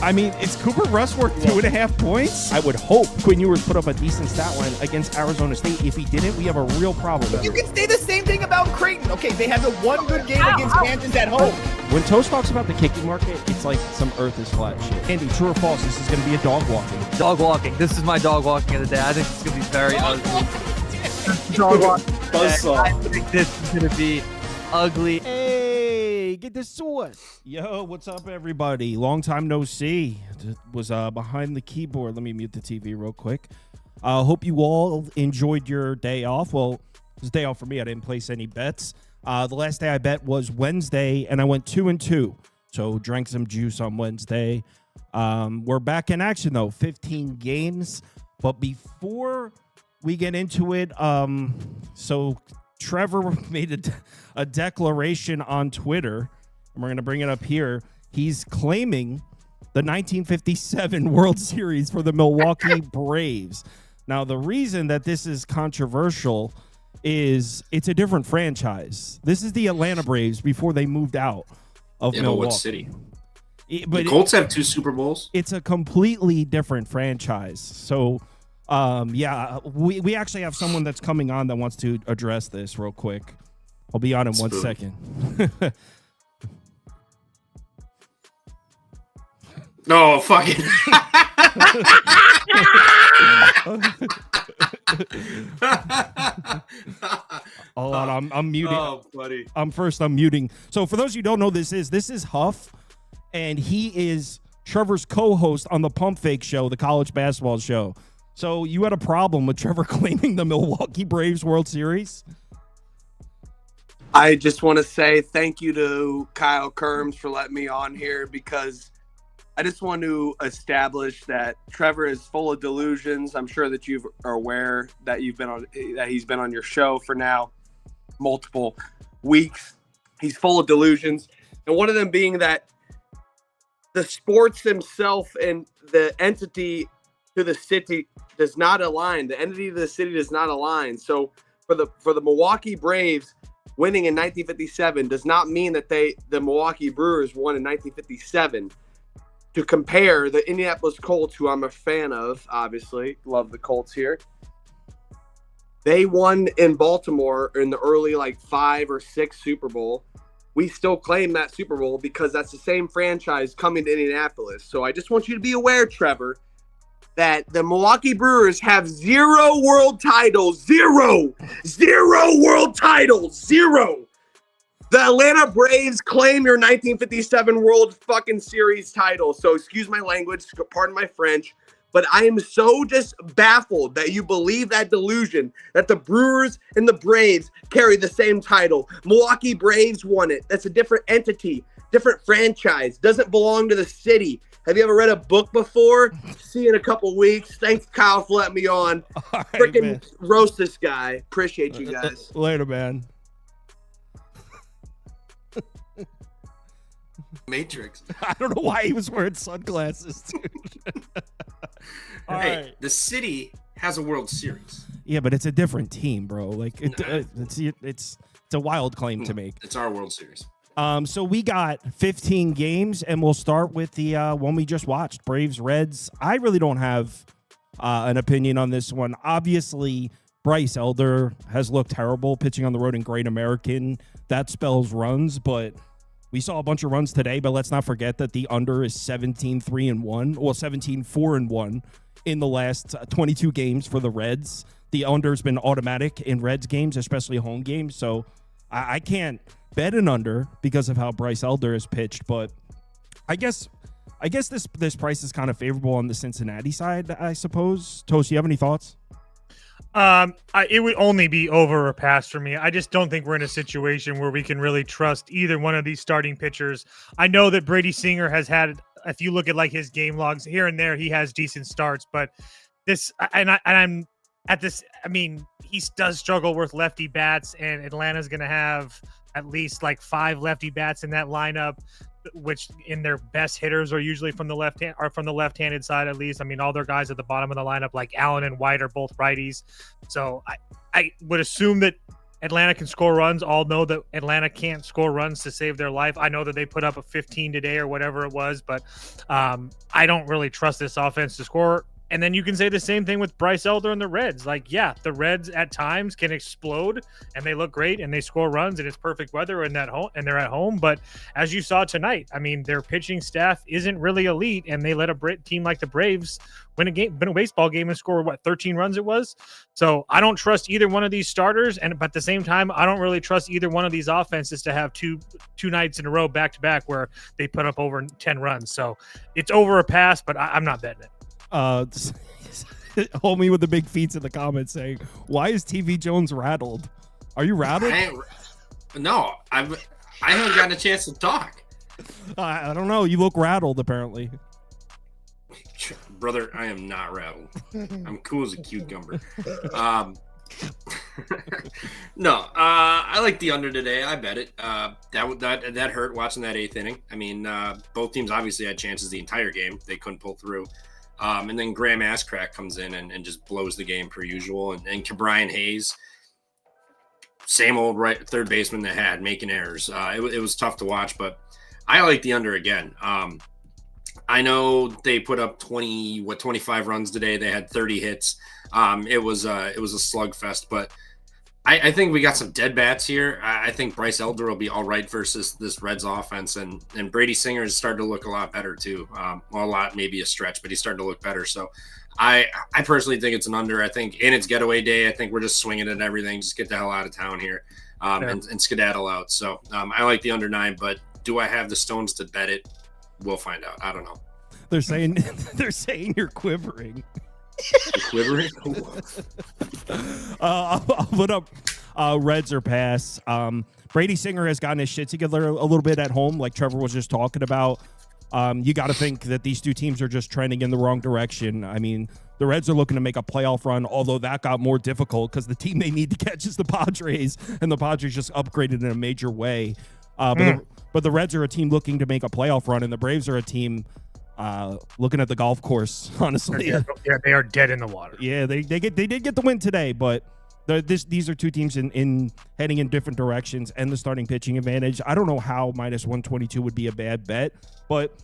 I mean, is Cooper Rush worth 2.5 points? I would hope Quinn Ewers put up a decent stat line against Arizona State. If he didn't, we have a real problem. You can say the same thing about Creighton. Okay, they had the one good game against Kansas at home. When Toast talks about the kicking market, it's like some earth is flat shit. Andy, true or false, this is going to be a dog walking. Dog walking. This is my dog walking of the day. I think it's going to be very ugly. Dog walking. I think this is going to be ugly. Hey, get the sauce. Yo, what's up, everybody? Long time no see. Was behind the keyboard. Let me mute the TV real quick. Hope you all enjoyed your day off. Well, it was a day off for me. I didn't place any bets. The last day I bet was Wednesday, and I went 2-2. So drank some juice on Wednesday. We're back in action, though. 15 games. But before we get into it, so Trevor made a declaration on Twitter, and we're going to bring it up here. He's claiming the 1957 World Series for the Milwaukee Braves. Now, the reason that this is controversial is it's a different franchise. This is the Atlanta Braves before they moved out of Milwaukee. But what city? But the Colts have 2 Super Bowls. It's a completely different franchise. So, we actually have someone that's coming on that wants to address this real quick. I'll be on in 1 second. No, fucking. Hold on, I'm muting. Oh, buddy. I'm muting. So for those of you who don't know, this is Huff, and he is Trevor's co-host on the Pump Fake Show, the college basketball show. So you had a problem with Trevor claiming the Milwaukee Braves World Series? I just want to say thank you to Kyle Kirms for letting me on here, because I just want to establish that Trevor is full of delusions. I'm sure that you are aware that he's been on your show for now multiple weeks. He's full of delusions, and one of them being that the sports themselves and the entity to the city does not align. The entity to the city does not align. So for the Milwaukee Braves winning in 1957 does not mean that the Milwaukee Brewers won in 1957. To compare the Indianapolis Colts, who I'm a fan of, obviously, love the Colts here. They won in Baltimore in the early 5 or 6 Super Bowl. We still claim that Super Bowl because that's the same franchise coming to Indianapolis. So I just want you to be aware, Trevor, that the Milwaukee Brewers have 0 world titles. 0 world titles. 0. The Atlanta Braves claim your 1957 World fucking Series title. So excuse my language, pardon my French, but I am so just baffled that you believe that delusion that the Brewers and the Braves carry the same title. Milwaukee Braves won it. That's a different entity, different franchise, doesn't belong to the city. Have you ever read a book before? See you in a couple weeks. Thanks, Kyle, for letting me on. Right, freaking roast this guy. Appreciate you guys. Later, man. Matrix. I don't know why he was wearing sunglasses, dude. Hey, right. The city has a World Series. Yeah, but it's a different team, bro. Like it's a wild claim to make. It's our World Series. So we got 15 games, and we'll start with the one we just watched, Braves Reds. I really don't have an opinion on this one. Obviously, Bryce Elder has looked terrible pitching on the road in Great American. That spells runs, but we saw a bunch of runs today. But let's not forget that the under is 17-3-1, well 17-4-1 in the last 22 games for the Reds. The under's been automatic in Reds games, especially home games. So I can't bet an under because of how Bryce Elder has pitched, but I guess this price is kind of favorable on the Cincinnati side, I suppose. Toast, you have any thoughts? It would only be over or pass for me. I just don't think we're in a situation where we can really trust either one of these starting pitchers. I know that Brady Singer has had, if you look at like his game logs here and there, he has decent starts, but I'm at this. I mean, he does struggle with lefty bats, and Atlanta's going to have at least like 5 lefty bats in that lineup, which in their best hitters are usually from the left-handed side, at least. I mean, all their guys at the bottom of the lineup, like Allen and White, are both righties. So I would assume that Atlanta can score runs. All know that Atlanta can't score runs to save their life. I know that they put up a 15 today or whatever it was, but I don't really trust this offense to score. And then you can say the same thing with Bryce Elder and the Reds. Like, yeah, the Reds at times can explode and they look great and they score runs and it's perfect weather and they're at home. But as you saw tonight, I mean, their pitching staff isn't really elite, and they let a team like the Braves win a baseball game and score 13 runs it was. So I don't trust either one of these starters, but at the same time, I don't really trust either one of these offenses to have two nights in a row back to back where they put up over 10 runs. So it's over a pass, but I'm not betting it. Homie with the big feet in the comments saying, "Why is TV Jones rattled? Are you rattled?" No, I haven't gotten a chance to talk. I don't know. You look rattled, apparently. Brother, I am not rattled. I'm cool as a cucumber. No, I like the under today. I bet it. That hurt watching that 8th inning. I mean, both teams obviously had chances the entire game. They couldn't pull through. And then Graham Asscrack comes in and just blows the game per usual. And Brian Hayes, same old third baseman that had making errors. It was tough to watch, but I like the under again. I know they put up 25 runs today. They had 30 hits. It was a slugfest, but I think we got some dead bats here. I think Bryce Elder will be all right versus this Reds offense, and Brady Singer has started to look a lot better too. Well, a lot, maybe a stretch, but he's starting to look better. So I personally think it's an under. I think in its getaway day, I think we're just swinging at everything. Just get the hell out of town here and skedaddle out. So I like the under 9, but do I have the stones to bet it? We'll find out. I don't know. They're saying you're quivering. Quivering? I'll put up Reds or pass. Brady Singer has gotten his shit together a little bit at home, like Trevor was just talking about. You got to think that these two teams are just trending in the wrong direction. I mean, the Reds are looking to make a playoff run, although that got more difficult because the team they need to catch is the Padres, and the Padres just upgraded in a major way. But the Reds are a team looking to make a playoff run, and the Braves are a team looking at the golf course, honestly. Yeah, they are dead in the water. Yeah, they did get the win today, but these are two teams in heading in different directions, and the starting pitching advantage. I don't know how minus 122 would be a bad bet, but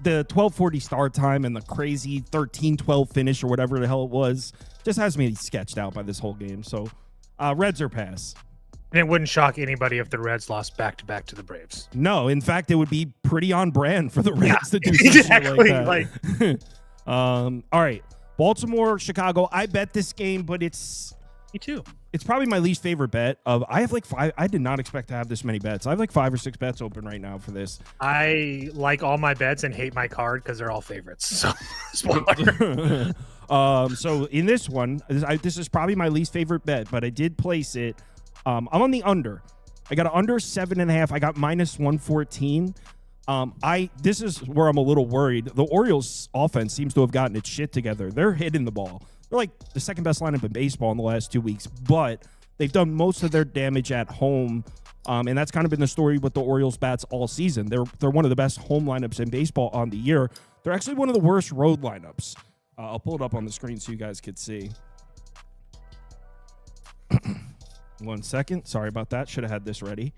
the 12:40 start time and the crazy 13-12 finish or whatever the hell it was just has me sketched out by this whole game. So Reds or pass. And it wouldn't shock anybody if the Reds lost back-to-back to the Braves. No, in fact, it would be pretty on brand for the Reds to do exactly. Shit like that. All right, Baltimore, Chicago. I bet this game, but it's me too. It's probably my least favorite bet. I have like 5. I did not expect to have this many bets. I have like 5 or 6 bets open right now for this. I like all my bets and hate my card because they're all favorites. So, spoiler. So in this one, this is probably my least favorite bet, but I did place it. I'm on the under. I got an under 7.5. I got minus 114. This is where I'm a little worried. The Orioles offense seems to have gotten its shit together. They're hitting the ball. They're like the second best lineup in baseball in the last 2 weeks, but they've done most of their damage at home. And that's kind of been the story with the Orioles bats all season. They're one of the best home lineups in baseball on the year. They're actually one of the worst road lineups. I'll pull it up on the screen so you guys could see. 1 second. Sorry about that. Should have had this ready.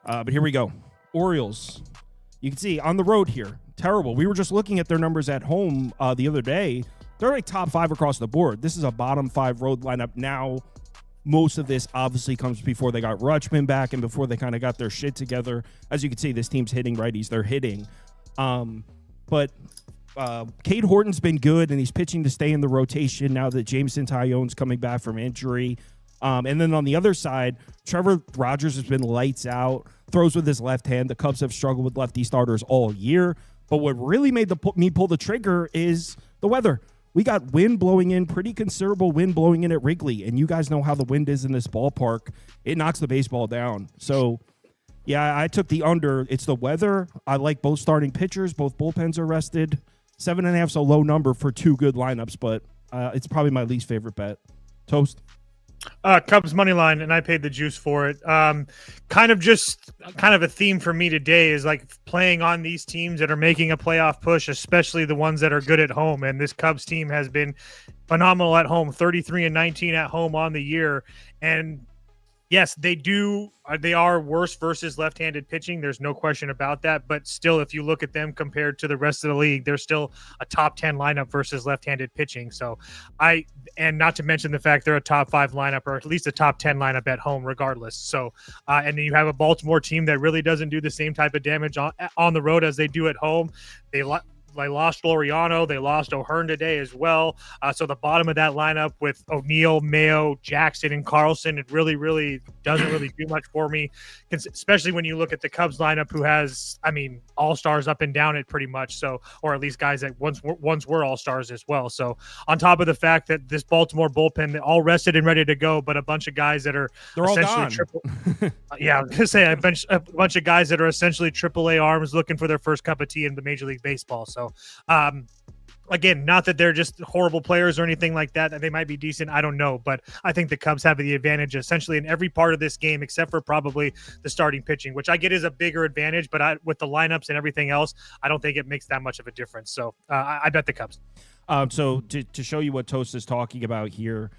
But here we go. Orioles. You can see on the road here. Terrible. We were just looking at their numbers at home the other day. They're like top 5 across the board. This is a bottom 5 road lineup. Now, most of this obviously comes before they got Rutschman back and before they kind of got their shit together. As you can see, this team's hitting righties. They're hitting. But Cade Horton's been good, and he's pitching to stay in the rotation now that Jameson Taillon's coming back from injury. And then on the other side, Trevor Rogers has been lights out, throws with his left hand. The Cubs have struggled with lefty starters all year. But what really made me pull the trigger is the weather. We got wind blowing in, pretty considerable wind blowing in at Wrigley. And you guys know how the wind is in this ballpark. It knocks the baseball down. So, yeah, I took the under. It's the weather. I like both starting pitchers. Both bullpens are rested. 7.5 is a low number for 2 good lineups, but it's probably my least favorite bet. Toast? Cubs money line, and I paid the juice for it. Kind of a theme for me today is like playing on these teams that are making a playoff push, especially the ones that are good at home. And this Cubs team has been phenomenal at home, 33-19 at home on the year. And Yes, they do. They are worse versus left-handed pitching. There's no question about that. But still, if you look at them compared to the rest of the league, they're still a top 10 lineup versus left-handed pitching. So and not to mention the fact they're a top 5 lineup, or at least a top 10 lineup at home, regardless. So, and then you have a Baltimore team that really doesn't do the same type of damage on the road as they do at home. They lost Laureano. They lost O'Hearn today as well. So the bottom of that lineup with O'Neill, Mayo, Jackson, and Carlson, it really, really doesn't really do much for me, especially when you look at the Cubs lineup, who has, all-stars up and down it pretty much. So, or at least guys that once were all-stars as well. So on top of the fact that this Baltimore bullpen, they're all rested and ready to go, but a bunch of guys that are essentially triple. Yeah, I was gonna say a bunch of guys that are essentially AAA arms looking for their first cup of tea in the Major League Baseball. So, again, not that they're just horrible players or anything like that. They might be decent. I don't know. But I think the Cubs have the advantage essentially in every part of this game, except for probably the starting pitching, which I get is a bigger advantage. But with the lineups and everything else, I don't think it makes that much of a difference. So I bet the Cubs. So to show you what Toast is talking about here,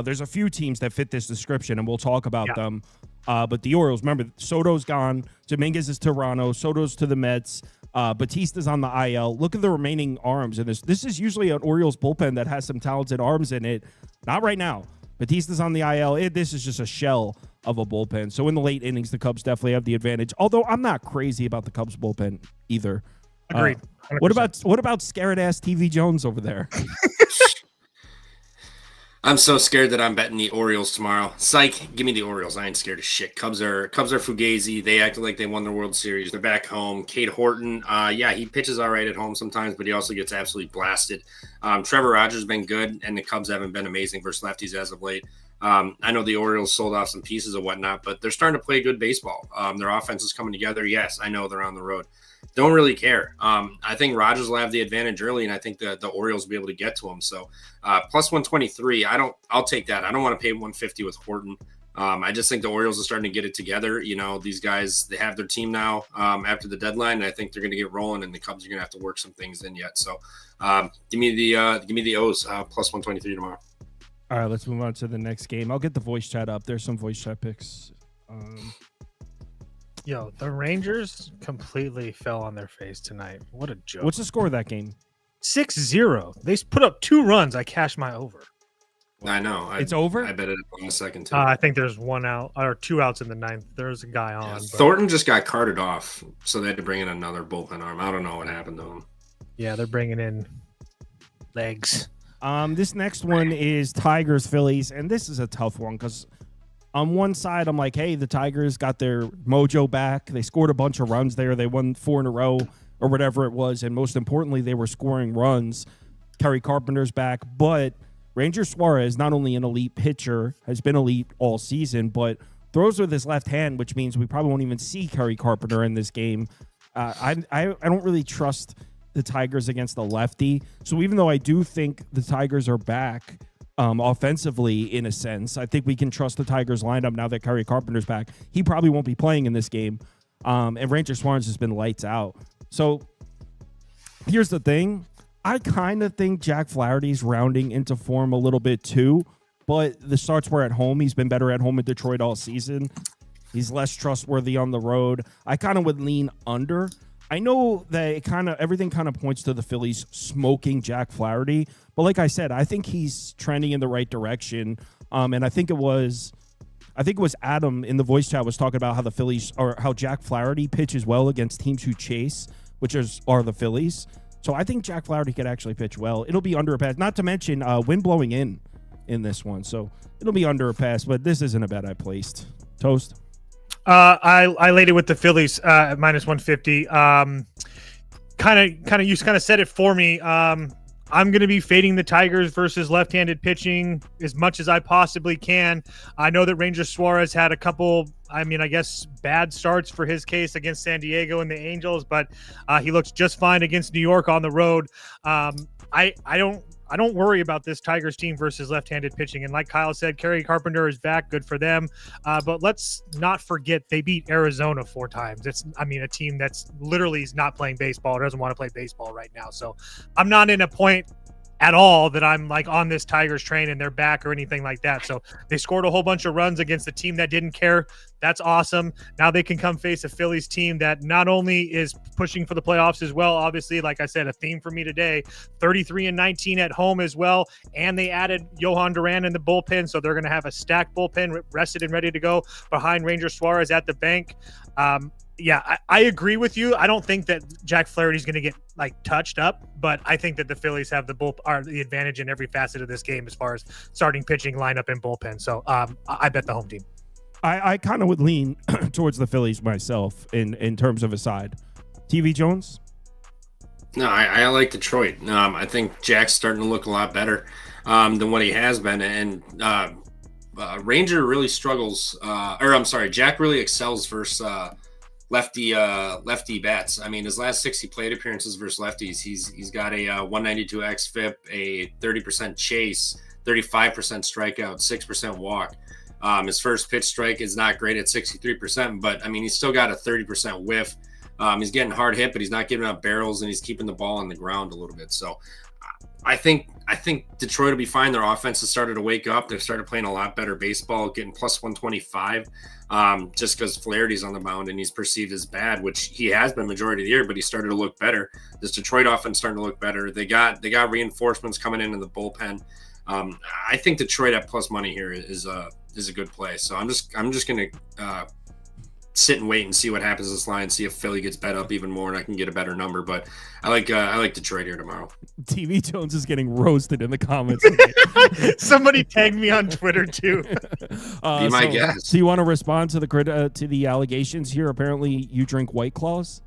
there's a few teams that fit this description, and we'll talk about them. But the Orioles, remember, Soto's gone. Dominguez is to Toronto. Soto's to the Mets. Batista's on the IL. Look at the remaining arms in this. This is usually an Orioles bullpen that has some talented arms in it. Not right now. Batista's on the IL. This is just a shell of a bullpen. So in the late innings, the Cubs definitely have the advantage. Although I'm not crazy about the Cubs bullpen either. Agreed. What about scared ass TV Jones over there? I'm so scared that I'm betting the Orioles tomorrow. Psych, give me the Orioles. I ain't scared of shit. Cubs are fugazi. They acted like they won the World Series. They're back home. Cade Horton, he pitches all right at home sometimes, but he also gets absolutely blasted. Trevor Rogers has been good, and the Cubs haven't been amazing versus lefties as of late. I know the Orioles sold off some pieces and whatnot, but they're starting to play good baseball. Their offense is coming together. Yes, I know they're on the road. Don't really care. I think Rogers will have the advantage early, and I think the Orioles will be able to get to him. So plus 123, I'll take that. I don't want to pay 150 with Horton. I just think the Orioles are starting to get it together. You know, these guys, they have their team now after the deadline, and I think they're going to get rolling, and the Cubs are going to have to work some things in yet. So give me the O's plus 123 tomorrow. All right, let's move on to the next game. I'll get the voice chat up. There's some voice chat picks. Yo, the Rangers completely fell on their face tonight. What a joke. What's the score of that game? 6-0. They put up 2 runs. I cashed my over. I know. It's over? I bet it on the second, too. I think there's 1 out or 2 outs in the 9th. There's a guy on. Yeah, Thornton just got carted off, so they had to bring in another bullpen arm. I don't know what happened to him. Yeah, they're bringing in legs. This next one is Tigers Phillies, and this is a tough one because on one side I'm like, hey, the Tigers got their mojo back. They scored a bunch of runs there. They won 4 in a row or whatever it was, and most importantly, they were scoring runs. Kerry Carpenter's back, but Ranger Suarez, not only an elite pitcher, has been elite all season, but throws with his left hand, which means we probably won't even see Kerry Carpenter in this game. I don't really trust the Tigers against the lefty. So even though I do think the Tigers are back offensively in a sense, I think we can trust the Tigers lineup now that Kerry Carpenter's back. He probably won't be playing in this game. And Ranger Suarez has been lights out. So here's the thing. I kind of think Jack Flaherty's rounding into form a little bit too, but the starts were at home. He's been better at home in Detroit all season. He's less trustworthy on the road. I kind of would lean under. I know that everything kind of points to the Phillies smoking Jack Flaherty, but like I said, I think he's trending in the right direction. And I think it was Adam in the voice chat was talking about how the Phillies or how Jack Flaherty pitches well against teams who chase, which are the Phillies. So I think Jack Flaherty could actually pitch well. It'll be under a pass. Not to mention wind blowing in this one, so it'll be under a pass. But this isn't a bet I placed. Toast. I laid it with the Phillies at minus 150. You kind of said it for me. I'm going to be fading the Tigers versus left-handed pitching as much as I possibly can. I know that Ranger Suarez had a couple, I guess, bad starts for his case against San Diego and the Angels, but he looks just fine against New York on the road. I don't worry about this Tigers team versus left-handed pitching. And like Kyle said, Kerry Carpenter is back. Good for them. But let's not forget they beat Arizona 4 times. It's, a team that's literally is not playing baseball or doesn't want to play baseball right now. So I'm not in a point at all that I'm like on this Tigers train and they're back or anything like that. So they scored a whole bunch of runs against a team that didn't care. That's awesome. Now they can come face a Phillies team that not only is pushing for the playoffs as well, obviously, like I said, a theme for me today, 33-19 at home as well. And they added Johan Duran in the bullpen. So they're going to have a stacked bullpen rested and ready to go behind Ranger Suarez at the bank. Yeah, I agree with you. I don't think that Jack Flaherty's going to get like touched up, but I think that the Phillies have the advantage in every facet of this game as far as starting pitching, lineup, and bullpen. So I bet the home team. I kind of would lean towards the Phillies myself in terms of a side. TV Jones? No, I like Detroit. I think Jack's starting to look a lot better than what he has been, and Ranger really struggles. Jack really excels versus lefty bats. I mean, his last 60 plate appearances versus lefties, he's got a 192 xFIP, a 30% chase, 35% strikeout, 6% walk. His first pitch strike is not great at 63%, but I mean, he's still got a 30% whiff. He's getting hard hit, but he's not giving up barrels, and he's keeping the ball on the ground a little bit. So I think Detroit will be fine. Their offense has started to wake up. They've started playing a lot better baseball, getting plus 125 just because Flaherty's on the mound and he's perceived as bad, which he has been majority of the year, but he started to look better. This Detroit offense starting to look better. They got reinforcements coming in the bullpen. I think Detroit at plus money here is a good play. So I'm just going to sit and wait and see what happens this line, see if Philly gets bet up even more and I can get a better number. But I like Detroit here tomorrow. TV Jones is getting roasted in the comments. Somebody tagged me on Twitter too. Be my guest. So you want to respond to the allegations here? Apparently you drink White Claws.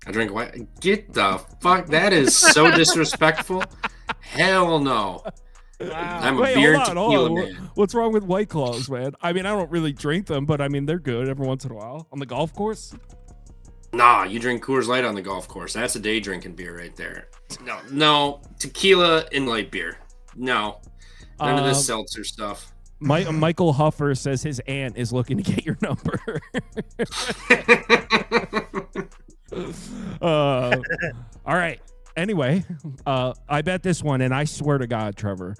I drink White. Get the fuck. That is so disrespectful. Hell no. Wow. I'm a beer and tequila on. man. What's wrong with White Claws, man? I mean, I don't really drink them, but I mean, they're good every once in a while on the golf course. Nah, you drink Coors Light on the golf course. That's a day drinking beer right there. No, tequila and light beer. No, none of this seltzer stuff. Michael Huffer says his aunt is looking to get your number. All right. Anyway, I bet this one, and I swear to God, Trevor,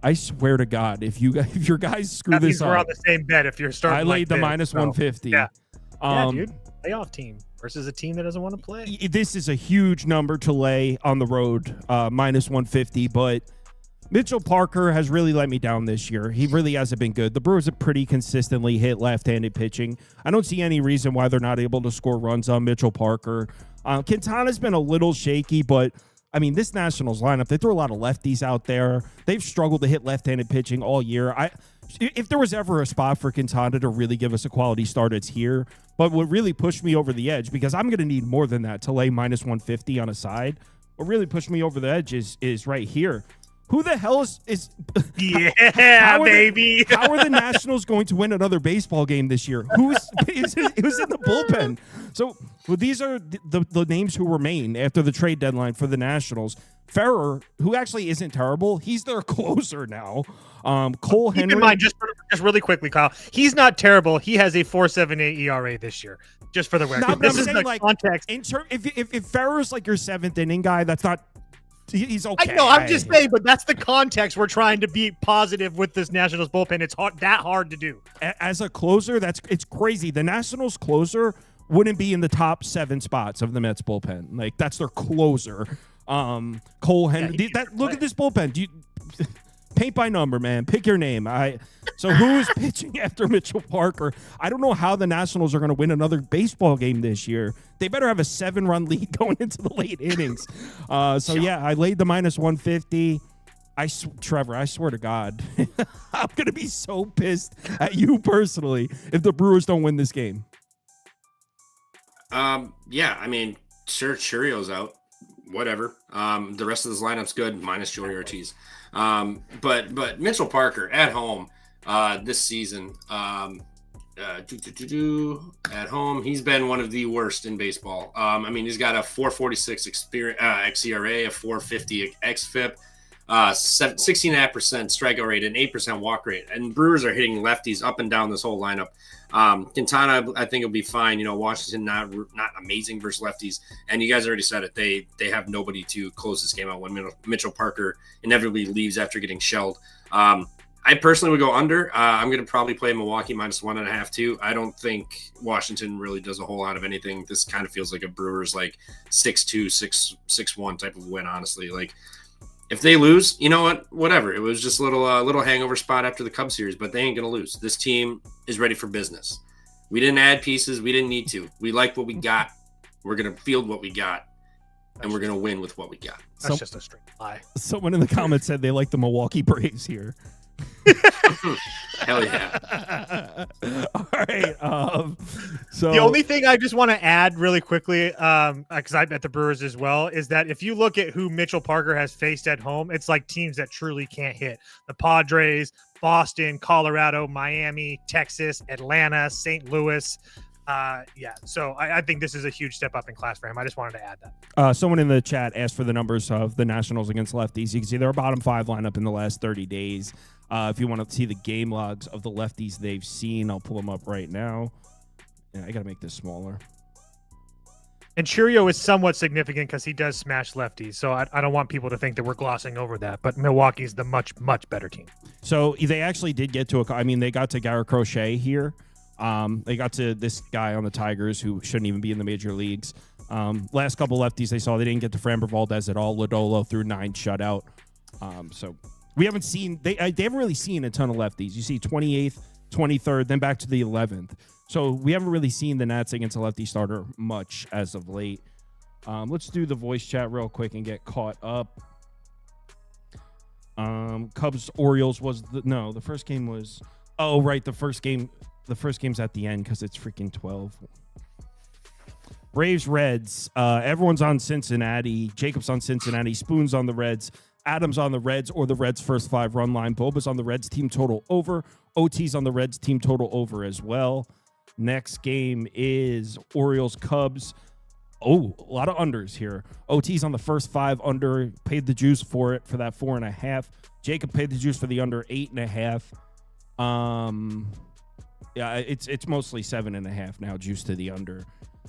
if your guys screw that this means up, we're on the same bet. If you're starting, I laid the minus 150. Yeah, dude, playoff team versus a team that doesn't want to play. This is a huge number to lay on the road, minus 150. But Mitchell Parker has really let me down this year. He really hasn't been good. The Brewers have pretty consistently hit left-handed pitching. I don't see any reason why they're not able to score runs on Mitchell Parker. Quintana's been a little shaky, but I mean, this Nationals lineup, they throw a lot of lefties out there. They've struggled to hit left-handed pitching all year. If there was ever a spot for Quintana to really give us a quality start, it's here. But what really pushed me over the edge, because I'm going to need more than that to lay minus 150 on a side, what really pushed me over the edge is right here. Who the hell is yeah, baby? How are the Nationals going to win another baseball game this year? Who's in the bullpen? So these are the names who remain after the trade deadline for the Nationals. Ferrer, who actually isn't terrible, he's their closer now. Cole Henry. Keep in mind, just really quickly, Kyle, he's not terrible. He has a 4.78 ERA this year. Just for the record, No, this is the like, context. If Ferrer's like your seventh inning guy, that's not. He's okay. I know. I'm just saying, but that's the context. We're trying to be positive with this Nationals bullpen. It's hard to do. As a closer, it's crazy. The Nationals closer wouldn't be in the top 7 spots of the Mets bullpen. Like, that's their closer. Cole Henry. Look at this bullpen. Paint by number, man. Pick your name. So who is pitching after Mitchell Parker? I don't know how the Nationals are going to win another baseball game this year. They better have a 7-run lead going into the late innings. Yeah, I laid the minus 150. Trevor, I swear to God, I'm going to be so pissed at you personally if the Brewers don't win this game. Yeah, I mean, sure, Churio's out. Whatever. The rest of this lineup's good, minus Joey Ortiz. But Mitchell Parker at home this season, at home, he's been one of the worst in baseball. I mean, he's got a 4.46 xERA, a 4.50 xFIP. 16.5% strikeout rate and 8% walk rate. And Brewers are hitting lefties up and down this whole lineup. Quintana, I think, will be fine. Washington not amazing versus lefties. And you guys already said it. They have nobody to close this game out when Mitchell Parker inevitably leaves after getting shelled. I personally would go under. I'm going to probably play Milwaukee -1.5 too. I don't think Washington really does a whole lot of anything. This kind of feels like a Brewers 6-2, 6-1 type of win, honestly. If they lose, you know what? Whatever. It was just a little hangover spot after the Cubs series, but they ain't going to lose. This team is ready for business. We didn't add pieces. We didn't need to. We like what we got. We're going to field what we got, and we're going to win with what we got. That's just a straight lie. Someone in the comments said they like the Milwaukee Braves here. Hell yeah. All right. So the only thing I just want to add really quickly, because I bet the Brewers as well, is that if you look at who Mitchell Parker has faced at home, it's like teams that truly can't hit. The Padres, Boston, Colorado, Miami, Texas, Atlanta, St. Louis. So I think this is a huge step up in class for him. I just wanted to add that. Someone in the chat asked for the numbers of the Nationals against lefties. You can see their bottom 5 lineup in the last 30 days. If you want to see the game logs of the lefties they've seen, I'll pull them up right now. Yeah, I got to make this smaller. And Churio is somewhat significant because he does smash lefties. So I don't want people to think that we're glossing over that. But Milwaukee's the much, much better team. So they actually did get to they got to Garrett Crochet here. They got to this guy on the Tigers who shouldn't even be in the major leagues. Last couple lefties they saw, they didn't get to Framber Valdez at all. Lodolo threw 9 shutout. So we haven't seen they haven't really seen a ton of lefties. You see 28th, 23rd, then back to the 11th. So we haven't really seen the Nats against a lefty starter much as of late. Let's do the voice chat real quick and get caught up. Cubs Orioles was the first game was the first game's at the end because it's freaking 12. Braves Reds. Everyone's on Cincinnati. Jacob's on Cincinnati. Spoon's on the Reds. Adams on the Reds or the Reds' first 5 run line. Boba's on the Reds team total over. OT's on the Reds team total over as well. Next game is Orioles Cubs. Oh, a lot of unders here. OT's on the first 5 under. Paid the juice for that 4.5. Jacob paid the juice for the under 8.5. Yeah, it's mostly 7.5 now, juice to the under.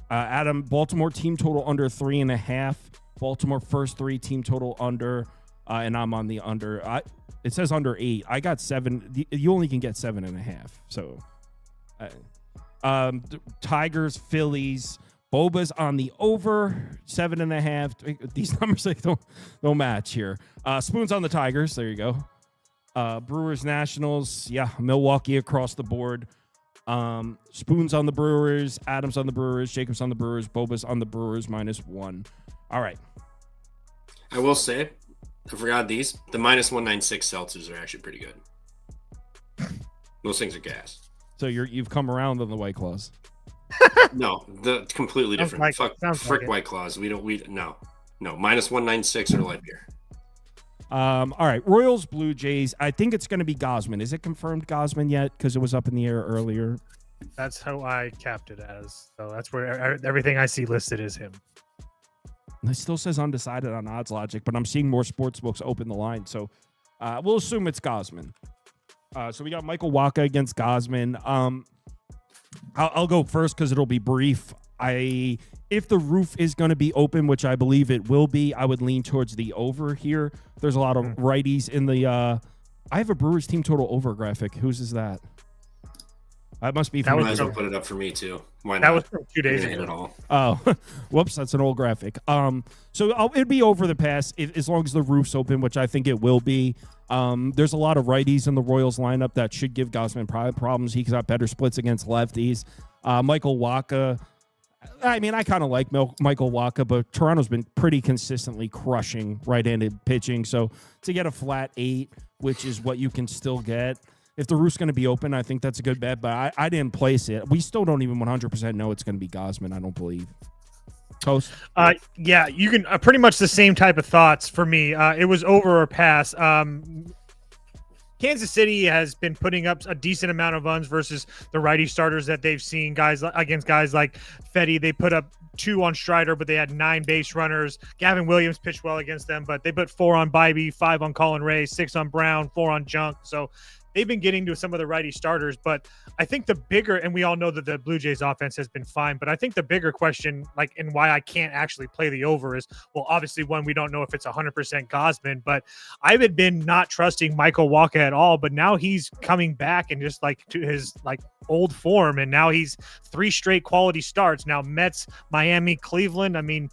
Adam, Baltimore team total under 3.5. Baltimore first 3 team total under. And I'm on the under. It says under 8. I got 7. You only can get 7.5. So, Tigers, Phillies. Boba's on the over 7.5. These numbers don't match here. Spoon's on the Tigers. There you go. Brewers, Nationals. Yeah, Milwaukee across the board. Spoon's on the Brewers. Adams on the Brewers. Jacob's on the Brewers. Boba's on the Brewers -1. All right. I will say, I forgot these. The -196 seltzers are actually pretty good. Those things are gas. So you've come around on the White Claws. No, the completely different. Frick White Claws. No, -196 or light beer. All right, Royals, Blue Jays. I think it's going to be Gosman. Is it confirmed Gosman yet? Because it was up in the air earlier. That's how I capped it as. So that's where everything I see listed is him. It still says undecided on Odds Logic, but I'm seeing more sports books open the line. So we'll assume it's Gosman. So we got Michael Wacha against Gosman. I'll go first because it'll be brief. If the roof is going to be open, which I believe it will be, I would lean towards the over here. There's a lot of righties in the I have a Brewers team total over graphic. Whose is that? That must be from might as well put it up for me too. Why not? That was from 2 days ago. At all. Oh, whoops, that's an old graphic. So it'd be over the pass as long as the roof's open, which I think it will be. There's a lot of righties in the Royals lineup that should give Gosman problems. He's got better splits against lefties. Michael Wacha. I mean, I kind of like Michael Wacha, but Toronto's been pretty consistently crushing right-handed pitching. So to get a flat 8, which is what you can still get, if the roof's going to be open, I think that's a good bet. But I didn't place it. We still don't even 100% know it's going to be Gosman, I don't believe. Toast? Yeah, you can pretty much the same type of thoughts for me. It was over or pass. Kansas City has been putting up a decent amount of runs versus the righty starters that they've seen. Guys like Fetty, they put up 2 on Strider, but they had 9 base runners. Gavin Williams pitched well against them, but they put 4 on Bybee, 5 on Colin Ray, 6 on Brown, 4 on Junk. So they've been getting to some of the righty starters, but I think the bigger, and we all know that the Blue Jays offense has been fine, but I think the bigger question, and why I can't actually play the over is, well, obviously one, we don't know if it's 100% Gausman, but I had been not trusting Michael Wacha at all, but now he's coming back and just to his old form. And now he's 3 straight quality starts. Now Mets, Miami, Cleveland. I mean,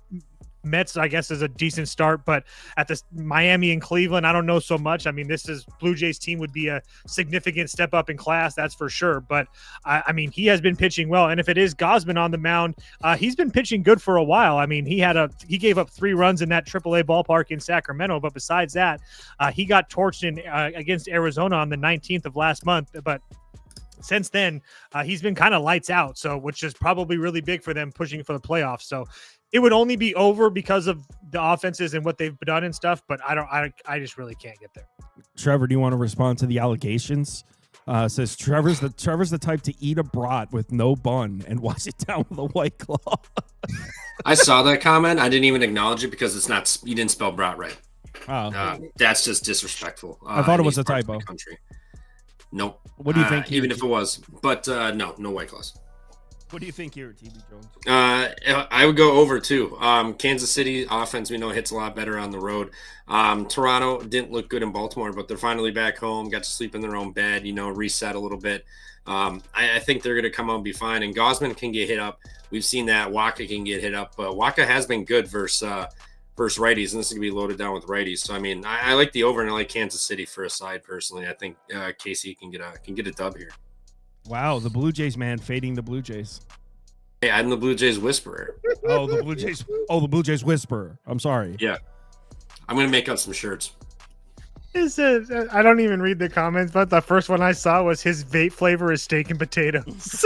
Mets, I guess, is a decent start, but at the Miami and Cleveland, I don't know so much. I mean, this is Blue Jays team would be a significant step up in class, that's for sure. But I mean, he has been pitching well, and if it is Gausman on the mound, he's been pitching good for a while. I mean, he gave up 3 runs in that AAA ballpark in Sacramento, but besides that, he got torched against Arizona on the 19th of last month, but since then, he's been kind of lights out. So, which is probably really big for them pushing for the playoffs. So, it would only be over because of the offenses and what they've done and stuff. But I just really can't get there. Trevor, do you want to respond to the allegations? Says Trevor's the type to eat a brat with no bun and wash it down with a White Claw. I saw that comment. I didn't even acknowledge it because it's not. You didn't spell brat right. Oh, that's just disrespectful. I thought it was a typo. Nope. What do you think? Even if it was, but no White Claws. What do you think here, TB Jones? I would go over too. Kansas City offense, we know, hits a lot better on the road. Toronto didn't look good in Baltimore, but they're finally back home, got to sleep in their own bed, reset a little bit. I think they're going to come out and be fine. And Gausman can get hit up. We've seen that. Wacha can get hit up. But Wacha has been good versus righties, and this is going to be loaded down with righties. So, I mean, I like the over, and I like Kansas City for a side personally. I think KC can get a dub here. Wow, the Blue Jays, man, fading the Blue Jays. Hey, I'm the Blue Jays whisperer. The Blue Jays whisperer. I'm sorry. Yeah. I'm going to make up some shirts. I don't even read the comments, but the first one I saw was his vape flavor is steak and potatoes.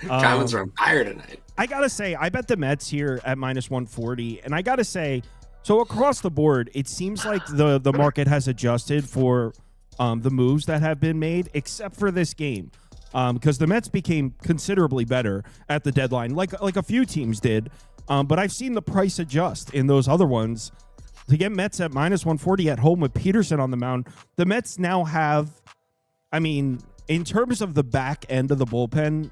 Comments are on fire tonight. I got to say, I bet the Mets here at -140, and I got to say, so across the board, it seems like the market has adjusted for the moves that have been made, except for this game, because the Mets became considerably better at the deadline, like a few teams did. But I've seen the price adjust in those other ones to get Mets at -140 at home with Peterson on the mound. The Mets now have, I mean, in terms of the back end of the bullpen,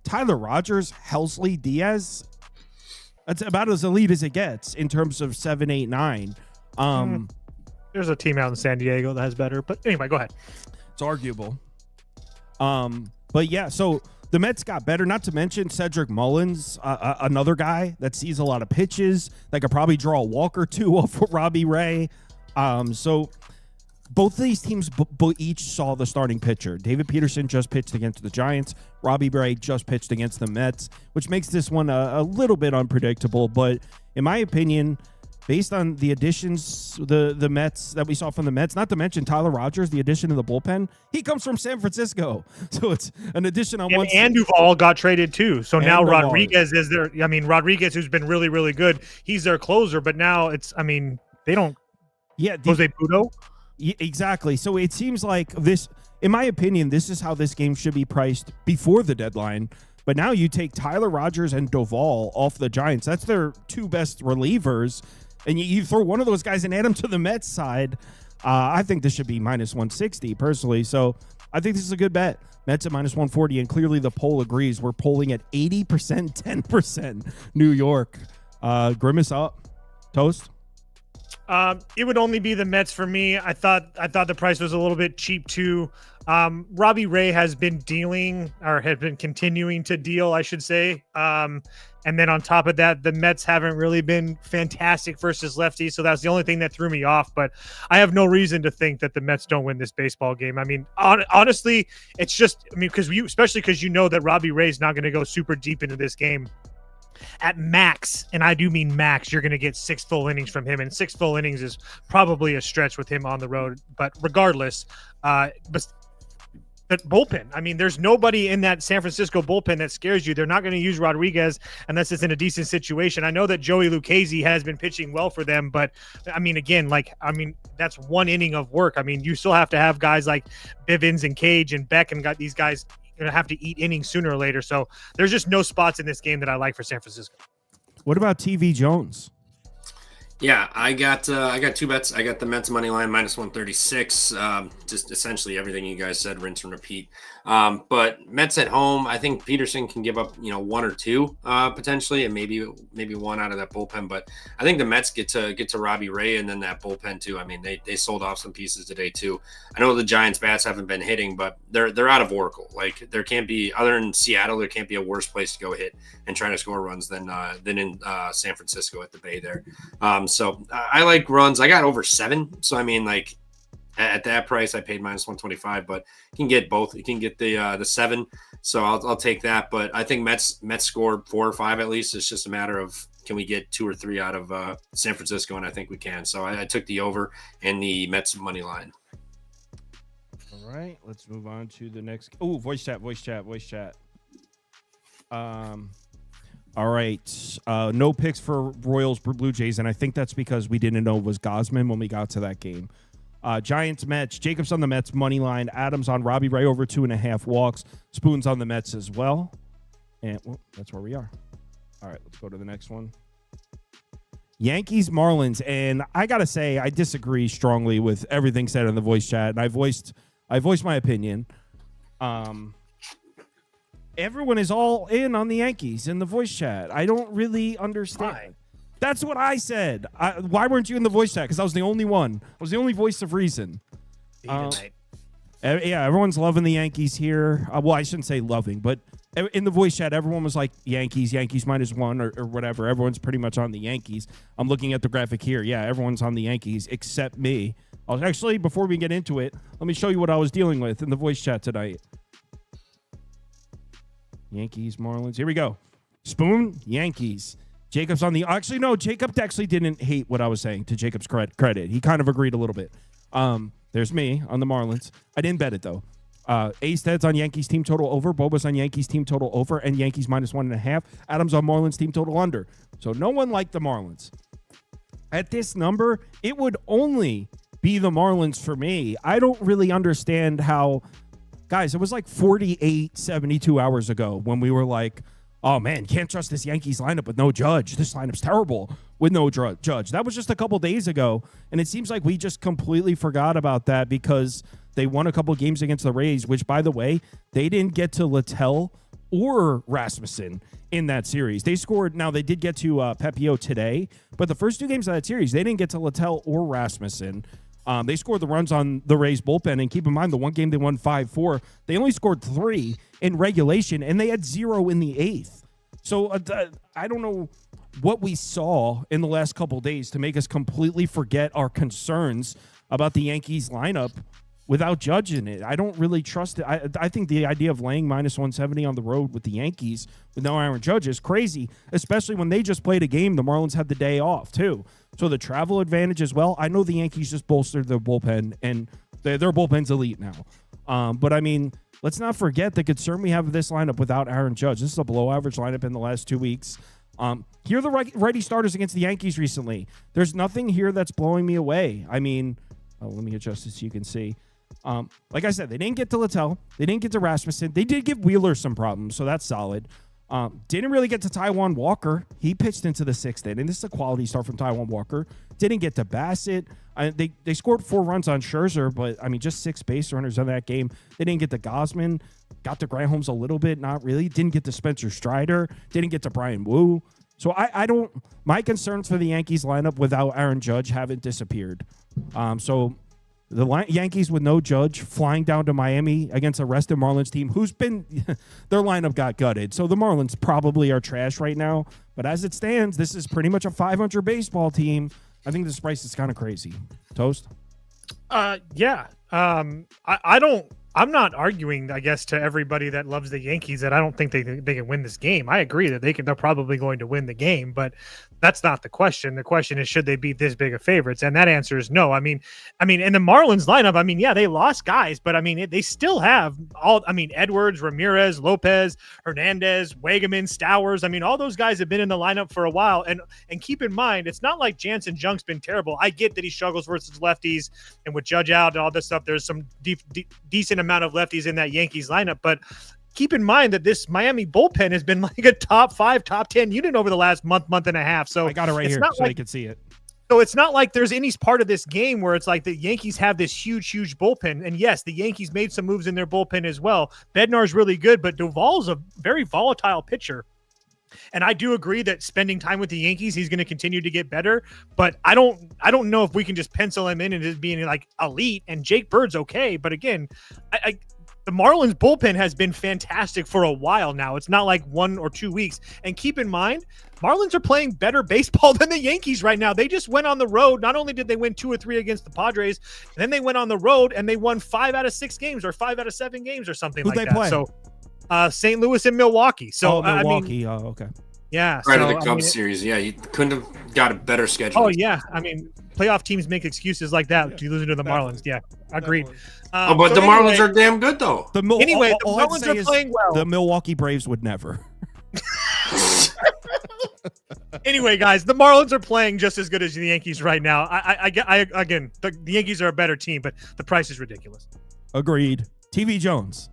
Tyler Rogers, Helsley, Diaz. That's about as elite as it gets in terms of 7, 8, 9. There's a team out in San Diego that has better. But anyway, go ahead. It's arguable. But yeah, so the Mets got better, not to mention Cedric Mullins, another guy that sees a lot of pitches that could probably draw a walk or two off of Robbie Ray. So both of these teams each saw the starting pitcher. David Peterson just pitched against the Giants. Robbie Ray just pitched against the Mets, which makes this one a little bit unpredictable. But in my opinion, based on the additions, the Mets that we saw from the Mets, not to mention Tyler Rogers, the addition to the bullpen, he comes from San Francisco. So it's an addition on one side. And Duvall got traded too. So now Rodriguez is there. I mean, Rodriguez, who's been really, really good, he's their closer. But now they don't. Yeah. Jose Budo? Yeah, exactly. So it seems like this, in my opinion, this is how this game should be priced before the deadline. But now you take Tyler Rogers and Duvall off the Giants. That's their 2 best relievers. And you throw one of those guys and add them to the Mets side. I think this should be -160 personally. So I think this is a good bet. Mets at -140. And clearly the poll agrees. We're polling at 80%, 10% New York. Grimace up. Toast. It would only be the Mets for me. I thought the price was a little bit cheap too. Robbie Ray has been continuing to deal, I should say. And then on top of that, the Mets haven't really been fantastic versus lefties. So that's the only thing that threw me off. But I have no reason to think that the Mets don't win this baseball game. I mean, honestly, it's just, especially because you know that Robbie Ray's not going to go super deep into this game. At max, and I do mean max, you're going to get 6 full innings from him, and 6 full innings is probably a stretch with him on the road. But regardless, the bullpen. I mean, there's nobody in that San Francisco bullpen that scares you. They're not going to use Rodriguez unless it's in a decent situation. I know that Joey Lucchesi has been pitching well for them, but I mean, again, that's one inning of work. I mean, you still have to have guys like Bivens and Cage and Beck, and got these guys going to have to eat innings sooner or later. So there's just no spots in this game that I like for San Francisco. What about TV Jones? Yeah, I got 2 bets. I got the Mets money line -136. Just essentially everything you guys said, rinse and repeat. But Mets at home, I think Peterson can give up 1 or 2 potentially, and maybe one out of that bullpen. But I think the Mets get to Robbie Ray and then that bullpen too. I mean, they sold off some pieces today too. I know the Giants bats haven't been hitting, but they're out of Oracle. Like, there can't be, other than Seattle, there can't be a worse place to go hit and try to score runs than in San Francisco at the Bay there. So I like runs. I got over 7. So I mean, like, at that price, I paid -125, but you can get both. You can get the 7. So I'll take that. But I think Mets score 4 or 5 at least. It's just a matter of, can we get 2 or 3 out of San Francisco, and I think we can. So I took the over and the Mets money line. All right, let's move on to the next. Oh, voice chat. All right. No picks for Royals Blue Jays, and I think that's because we didn't know it was Gosman when we got to that game. Giants Mets. Jacobs on the Mets money line. Adams on Robbie Ray over 2.5 walks. Spoons on the Mets as well. And that's where we are. All right, let's go to the next one. Yankees Marlins, and I gotta say I disagree strongly with everything said in the voice chat, and I voiced my opinion. Everyone is all in on the Yankees in the voice chat. I don't really understand. Why? That's what I said. Why weren't you in the voice chat? Because I was the only one. I was the only voice of reason. Yeah, everyone's loving the Yankees here. Well, I shouldn't say loving, but in the voice chat, everyone was like, Yankees -1 or whatever. Everyone's pretty much on the Yankees. I'm looking at the graphic here. Yeah, everyone's on the Yankees except me. Actually, before we get into it, let me show you what I was dealing with in the voice chat tonight. Yankees, Marlins. Here we go. Spoon, Yankees. Jacobs on the... Actually, no, Jacob actually didn't hate what I was saying, to Jacob's credit. He kind of agreed a little bit. There's me on the Marlins. I didn't bet it, though. Astead's on Yankees team total over. Boba's on Yankees team total over and Yankees -1.5. Adams on Marlins team total under. So no one liked the Marlins. At this number, it would only be the Marlins for me. I don't really understand how... Guys, it was like 48, 72 hours ago when we were like, oh, man, can't trust this Yankees lineup with no Judge. This lineup's terrible with no Judge. That was just a couple days ago, and it seems like we just completely forgot about that because they won a couple games against the Rays, which, by the way, they didn't get to Littell or Rasmussen in that series. They scored. Now, they did get to Pepio today, but the first 2 games of that series, they didn't get to Littell or Rasmussen. They scored the runs on the Rays bullpen, and keep in mind, the one game they won 5-4, they only scored 3 in regulation, and they had 0 in the 8th. So I don't know what we saw in the last couple days to make us completely forget our concerns about the Yankees lineup without judging it. I don't really trust it. I think the idea of laying -170 on the road with the Yankees with no Aaron Judge is crazy, especially when they just played a game. The Marlins had the day off, too. So the travel advantage as well. I know the Yankees just bolstered their bullpen, and their bullpen's elite now. But, I mean, let's not forget the concern we have of this lineup without Aaron Judge. This is a below-average lineup in the last 2 weeks. Here are the righty starters against the Yankees recently. There's nothing here that's blowing me away. I mean, let me adjust this so you can see. Like I said, they didn't get to Littell. They didn't get to Rasmussen. They did give Wheeler some problems, so that's solid. Didn't really get to Taijuan Walker. He pitched into the 6th inning. This is a quality start from Taijuan Walker. Didn't get to Bassett. They scored 4 runs on Scherzer, but, I mean, just 6 base runners on that game. They didn't get to Gosman. Got to Granholm's a little bit, not really. Didn't get to Spencer Strider. Didn't get to Brian Wu. So I don't – my concerns for the Yankees lineup without Aaron Judge haven't disappeared. So the Yankees with no Judge flying down to Miami against a rested Marlins team who's been – their lineup got gutted. So the Marlins probably are trash right now. But as it stands, this is pretty much a 500 baseball team. I think this price is kind of crazy. Toast? Yeah. I'm not arguing, I guess, to everybody that loves the Yankees that I don't think they can win this game. I agree that they're probably going to win the game, but That's not the question. The question is, should they beat this big of favorites? And that answer is no. I mean, in the Marlins lineup, I mean, yeah, they lost guys, but I mean, they still have Edwards, Ramirez, Lopez, Hernandez, Wagaman, Stowers. I mean, all those guys have been in the lineup for a while. And keep in mind, it's not like Jansen Junk's been terrible. I get that he struggles versus lefties, and with Judge out and all this stuff, there's some decent amount of lefties in that Yankees lineup, but keep in mind that this Miami bullpen has been like a top 5, top 10 unit over the last month and a half. So I got it right here so you can see it. So it's not like there's any part of this game where it's like the Yankees have this huge bullpen. And yes, the Yankees made some moves in their bullpen as well. Bednar's really good, but Duvall's a very volatile pitcher. And I do agree that spending time with the Yankees, he's going to continue to get better. But I don't know if we can just pencil him in and just being like elite. And Jake Bird's okay, but again, the Marlins bullpen has been fantastic for a while now. It's not like 1 or 2 weeks. And keep in mind, Marlins are playing better baseball than the Yankees right now. They just went on the road. Not only did they win 2 or 3 against the Padres, then they went on the road and they won 5 out of 6 games or 5 out of 7 games or something Who'd like they that. play? So St. Louis and Milwaukee. So Milwaukee. I mean, Okay. Yeah. Right of the Cubs series. Yeah, you couldn't have got a better schedule. Oh, yeah. I mean, playoff teams make excuses like that. You losing to the Marlins. Yeah, agreed. But the Marlins are damn good, though. The Marlins are playing well. The Milwaukee Braves would never. Anyway, guys, the Marlins are playing just as good as the Yankees right now. Again, the Yankees are a better team, but the price is ridiculous. Agreed. TV Jones.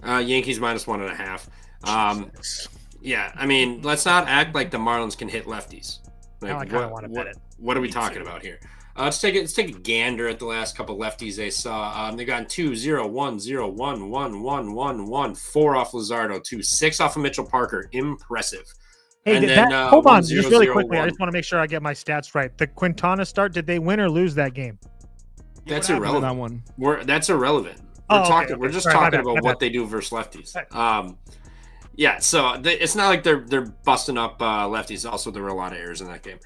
Yankees -1.5. Yeah, I mean, let's not act like the Marlins can hit lefties. Like, now I kind of want to bet it. What are we talking about here? Let's take a gander at the last couple lefties they saw. They got 2, 0, 1, 0, 1, 1, 1, 1, 1, 4 off Luzardo, 2, 6 off of Mitchell Parker. Impressive. Hey, and then, hold on, 0, just really 0, quickly. 1. I just want to make sure I get my stats right. The Quintana start, did they win or lose that game? That's That irrelevant. one. That's irrelevant. We're just talking about what they do versus lefties. Yeah, so it's not like they're busting up lefties. Also, there were a lot of errors in that game.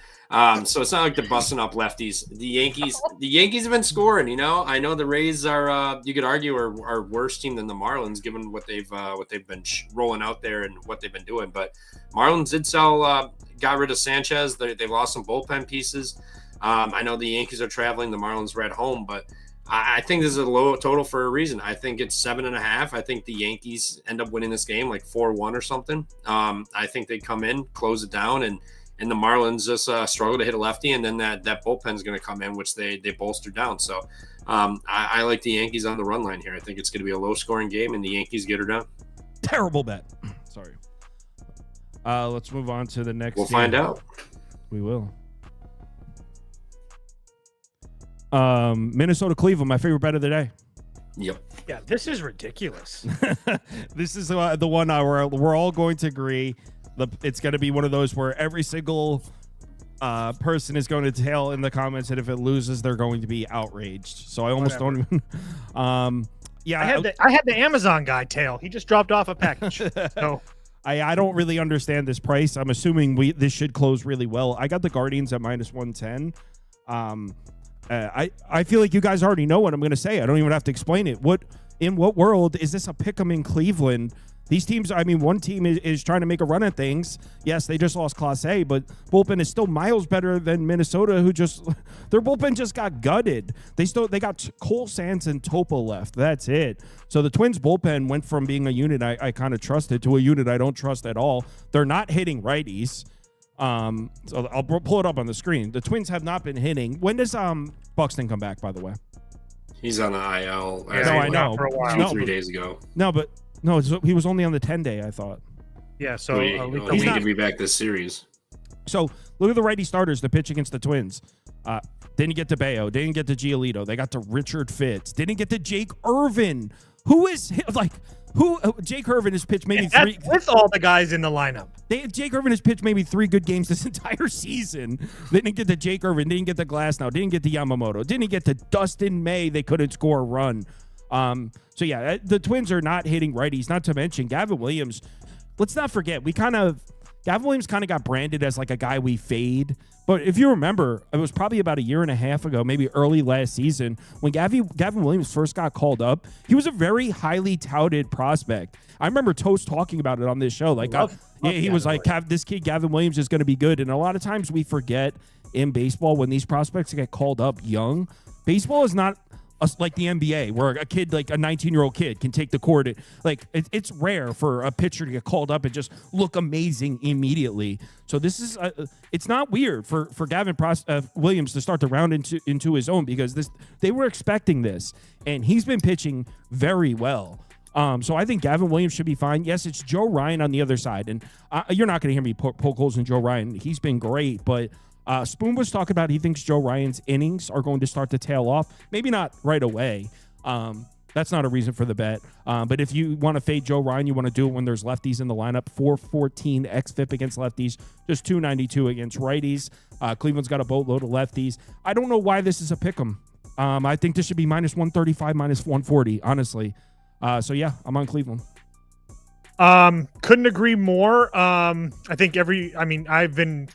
So it's not like they're busting up lefties. The Yankees have been scoring. You know, I know the Rays are. You could argue are worse team than the Marlins, given what they've been rolling out there and what they've been doing. But Marlins did sell, got rid of Sanchez. They lost some bullpen pieces. I know the Yankees are traveling. The Marlins were at home, but I think this is a low total for a reason. I think it's 7.5. I think the Yankees end up winning this game like 4-1 or something. I think they come in, close it down, and the Marlins just struggle to hit a lefty, and then that bullpen is going to come in, which they bolster down. So I like the Yankees on the run line here. I think it's going to be a low-scoring game, and the Yankees get her done. Terrible bet. Sorry. Let's move on to the next We'll game. find out. We will. Minnesota Cleveland, my favorite bet of the day. Yep. Yeah, this is ridiculous. This is the one where we're all going to agree. It's going to be one of those where every single person is going to tell in the comments that if it loses, they're going to be outraged. So I almost don't even. Yeah, I had the Amazon guy tail. He just dropped off a package. So I don't really understand this price. I'm assuming this should close really well. I got the Guardians at -110. I feel like you guys already know what I'm going to say. I don't even have to explain it. In what world is this a pick'em in Cleveland? These teams, I mean, one team is trying to make a run at things. Yes, they just lost Class A, but bullpen is still miles better than Minnesota, their bullpen just got gutted. They got Cole Sands and Topa left. That's it. So the Twins bullpen went from being a unit I kind of trusted to a unit I don't trust at all. They're not hitting righties. So I'll pull it up on the screen. The Twins have not been hitting. When does Buxton come back, by the way? He's on the IL. No, I know. For a while. 3 days ago. No, he was only on the 10-day, I thought. Yeah, so he's not going to be back this series. So look at the righty starters to pitch against the Twins. Didn't get to Bayo. Didn't get to Giolito. They got to Richard Fitz. Didn't get to Jake Irvin. Jake Irvin has pitched maybe three. With all the guys in the lineup. Jake Irvin has pitched maybe 3 good games this entire season. They didn't get to Jake Irvin. Didn't get to Glasnow. Didn't get to Yamamoto. Didn't get to Dustin May. They couldn't score a run. So yeah, the Twins are not hitting righties. Not to mention Gavin Williams. Let's not forget, we kind of Gavin Williams kind of got branded as like a guy we fade. But if you remember, it was probably about a year and a half ago, maybe early last season, when Gavin Williams first got called up, he was a very highly touted prospect. I remember Toast talking about it on this show. Like, he was like, this kid, Gavin Williams, is going to be good. And a lot of times we forget in baseball when these prospects get called up young, baseball is not like the NBA, where a kid, like a 19-year-old kid, can take the court. It's rare for a pitcher to get called up and just look amazing immediately. So this is it's not weird for Gavin Williams to start to round into his own, because they were expecting this, and he's been pitching very well. So I think Gavin Williams should be fine. Yes, it's Joe Ryan on the other side, and you're not going to hear me poke holes in Joe Ryan. He's been great, but Spoon was talking about he thinks Joe Ryan's innings are going to start to tail off. Maybe not right away. That's not a reason for the bet. But if you want to fade Joe Ryan, you want to do it when there's lefties in the lineup. 414 xFIP against lefties, just 292 against righties. Cleveland's got a boatload of lefties. I don't know why this is a pick'em. I think this should be minus 135, minus 140, honestly. So yeah, I'm on Cleveland. Couldn't agree more. I think I've been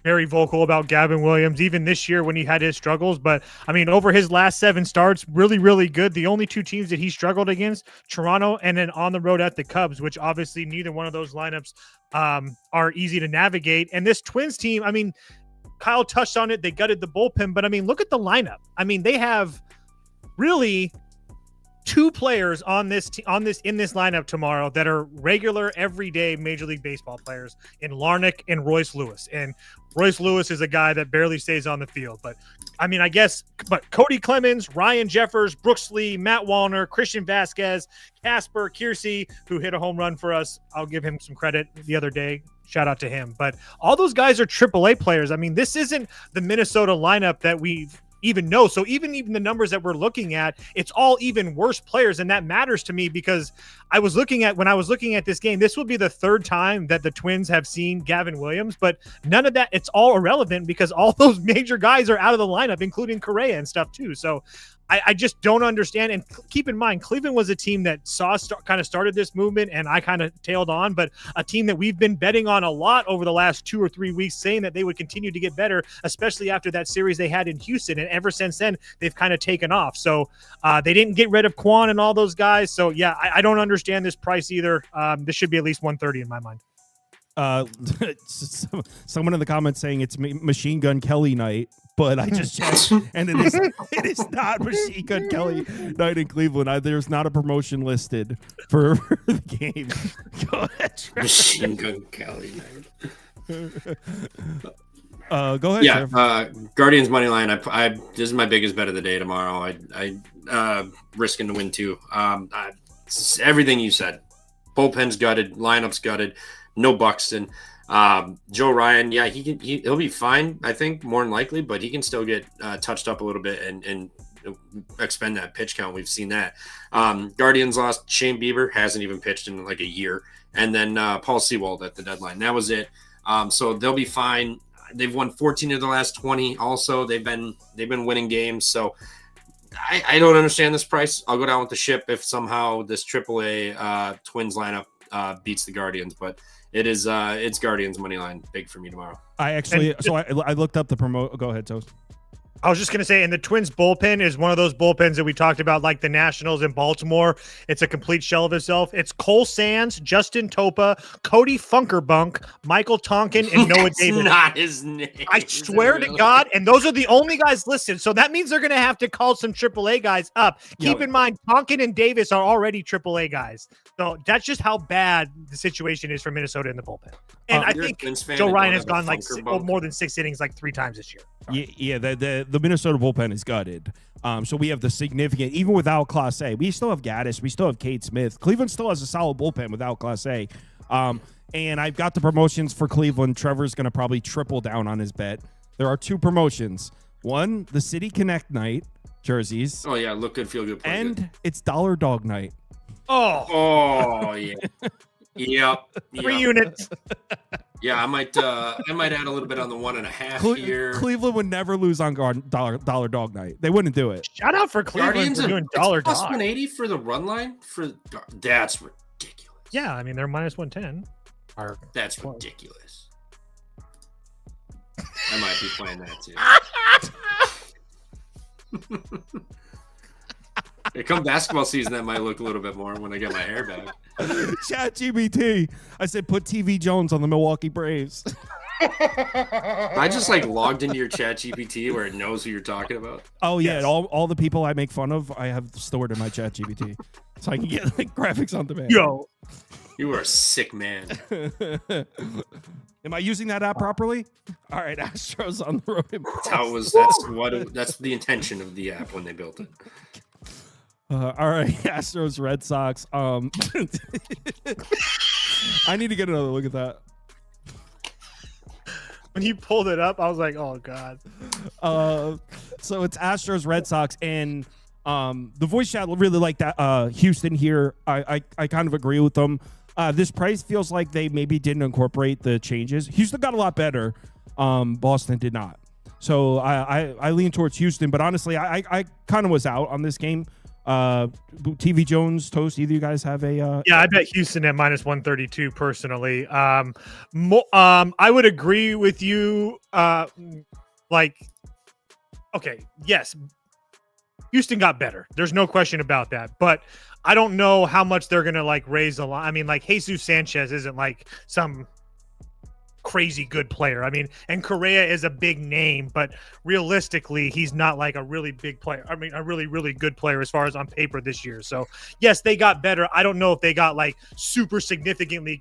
very vocal about Gavin Williams, even this year when he had his struggles. But, I mean, over his last 7 starts, really, really good. The only 2 teams that he struggled against, Toronto and then on the road at the Cubs, which obviously neither one of those lineups are easy to navigate. And this Twins team, I mean, Kyle touched on it. They gutted the bullpen. But, I mean, look at the lineup. I mean, they have really 2 players in this lineup tomorrow that are regular, everyday Major League Baseball players in Larnach and Royce Lewis. And Royce Lewis is a guy that barely stays on the field. But, I mean, but Cody Clemens, Ryan Jeffers, Brooks Lee, Matt Wallner, Christian Vasquez, Casper Kiersey, who hit a home run for us. I'll give him some credit the other day. Shout out to him. But all those guys are AAA players. I mean, this isn't the Minnesota lineup that we've even know. So even the numbers that we're looking at, it's all even worse players. And that matters to me because when I was looking at this game, this will be the 3rd time that the Twins have seen Gavin Williams, but none of that, it's all irrelevant because all those major guys are out of the lineup, including Correa and stuff too. So I just don't understand. And keep in mind, Cleveland was a team that kind of started this movement, and I kind of tailed on, but a team that we've been betting on a lot over the last 2 or 3 weeks, saying that they would continue to get better, especially after that series they had in Houston. And ever since then, they've kind of taken off. So they didn't get rid of Quan and all those guys. So yeah, I don't understand this price either. This should be at least 130 in my mind. Someone in the comments saying it's Machine Gun Kelly night, but I just checked and it is not Machine Gun Kelly night in Cleveland. There's not a promotion listed for the game. Go ahead, Trevor. Machine Gun Kelly night. Go ahead. Yeah, Guardians money line. This is my biggest bet of the day tomorrow. I risking to win too. Everything you said. Bullpen's gutted, lineup's gutted. No Buxton. Joe Ryan, yeah, he'll be fine, I think, more than likely, but he can still get touched up a little bit and expend that pitch count. We've seen that. Guardians lost Shane Bieber, hasn't even pitched in like a year, and then Paul Sewald at the deadline. That was it. So they'll be fine. They've won 14 of the last 20. Also, they've been winning games. So I don't understand this price. I'll go down with the ship if somehow this AAA Twins lineup beats the Guardians, but it's Guardians money line big for me tomorrow. I looked up the promote. Go ahead, Toast. I was just going to say, and the Twins bullpen is one of those bullpens that we talked about, like the Nationals in Baltimore. It's a complete shell of itself. It's Cole Sands, Justin Topa, Cody Funkerbunk, Michael Tonkin, and Noah Davis. Not his name. I swear to God, and those are the only guys listed. So that means they're going to have to call some AAA guys up. Keep in mind, Tonkin and Davis are already AAA guys. So that's just how bad the situation is for Minnesota in the bullpen. And I think Joe Ryan has gone like more than 6 innings like 3 times this year. Yeah, the Minnesota bullpen is gutted. So we have the significant, even without Class A, we still have Gaddis, we still have Cade Smith. Cleveland still has a solid bullpen without Class A. And I've got the promotions for Cleveland. Trevor's going to probably triple down on his bet. There are 2 promotions. One, the City Connect night jerseys. Oh yeah, look good, feel good, play and good. It's Dollar Dog night. Oh yeah. Yep. 3 units. Yeah, I might add a little bit on the 1.5 here. Cleveland would never lose on Dollar Dog night. They wouldn't do it. Shout out for Cleveland for doing Dollar plus Dog. 180 for the run line. That's ridiculous. Yeah, I mean they're minus 110. That's ridiculous. I might be playing that too. Come basketball season, that might look a little bit more when I get my hair back. ChatGPT. I said put TV Jones on the Milwaukee Braves. I just logged into your ChatGPT where it knows who you're talking about. Oh yeah, yes. all the people I make fun of, I have stored in my ChatGPT, so I can get graphics on demand. Yo, you are a sick man. Am I using that app properly? All right, Astros on the road. That's the intention of the app when they built it. All right, Astros, Red Sox. I need to get another look at that. When you pulled it up, I was like, "Oh God!" So it's Astros, Red Sox, and the voice chat really like that. Houston here, I kind of agree with them. This price feels like they maybe didn't incorporate the changes. Houston got a lot better. Boston did not. So I lean towards Houston, but honestly, I kind of was out on this game. TV Jones, Toast, either you guys have a yeah, I bet Houston at -132 personally. I would agree with you. Okay, yes, Houston got better, there's no question about that, but I don't know how much they're gonna raise the line. I mean, Jesus Sanchez isn't some crazy good player. I mean, and Correa is a big name, but realistically, he's not a really big player. I mean, a really, really good player as far as on paper this year. So yes, they got better. I don't know if they got super significantly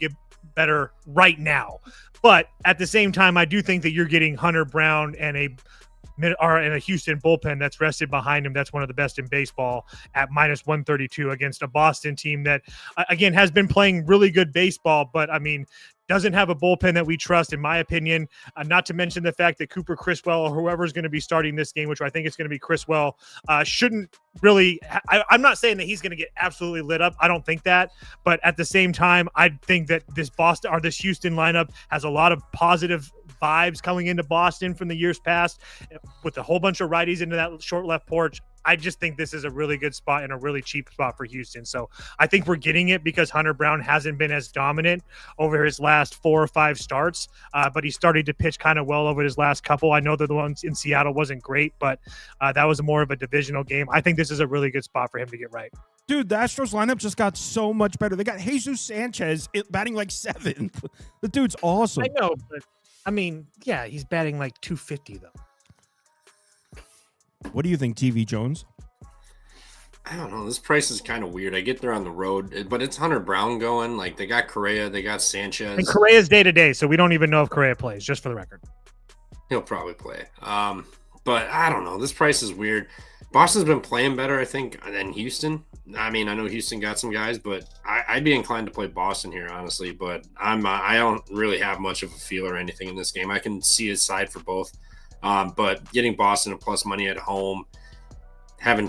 better right now, but at the same time, I do think that you're getting Hunter Brown and a Houston bullpen that's rested behind him. That's one of the best in baseball at -132 against a Boston team that, again, has been playing really good baseball, but I mean, doesn't have a bullpen that we trust, in my opinion. Not to mention the fact that Cooper Criswell or whoever's going to be starting this game, which I think it's going to be Criswell, shouldn't really. I'm not saying that he's going to get absolutely lit up. I don't think that, but at the same time, I think that this Houston lineup has a lot of positive vibes coming into Boston from the years past, with a whole bunch of righties into that short left porch. I just think this is a really good spot and a really cheap spot for Houston. So I think we're getting it because Hunter Brown hasn't been as dominant over his last 4 or 5 starts, but he started to pitch kind of well over his last couple. I know that the ones in Seattle wasn't great, but that was more of a divisional game. I think this is a really good spot for him to get right. Dude, the Astros lineup just got so much better. They got Jesus Sanchez batting 7th. The dude's awesome. I know, but I mean, yeah, he's batting 250 though. What do you think, TV Jones? I don't know. This price is kind of weird. I get they're on the road, but it's Hunter Brown going. They got Correa, they got Sanchez. And Correa's day to day, so we don't even know if Correa plays, just for the record. He'll probably play. But I don't know. This price is weird. Boston's been playing better, I think, than Houston. I mean, I know Houston got some guys, but I'd be inclined to play Boston here, honestly. But I don't really have much of a feel or anything in this game. I can see a side for both. But getting Boston a plus money at home,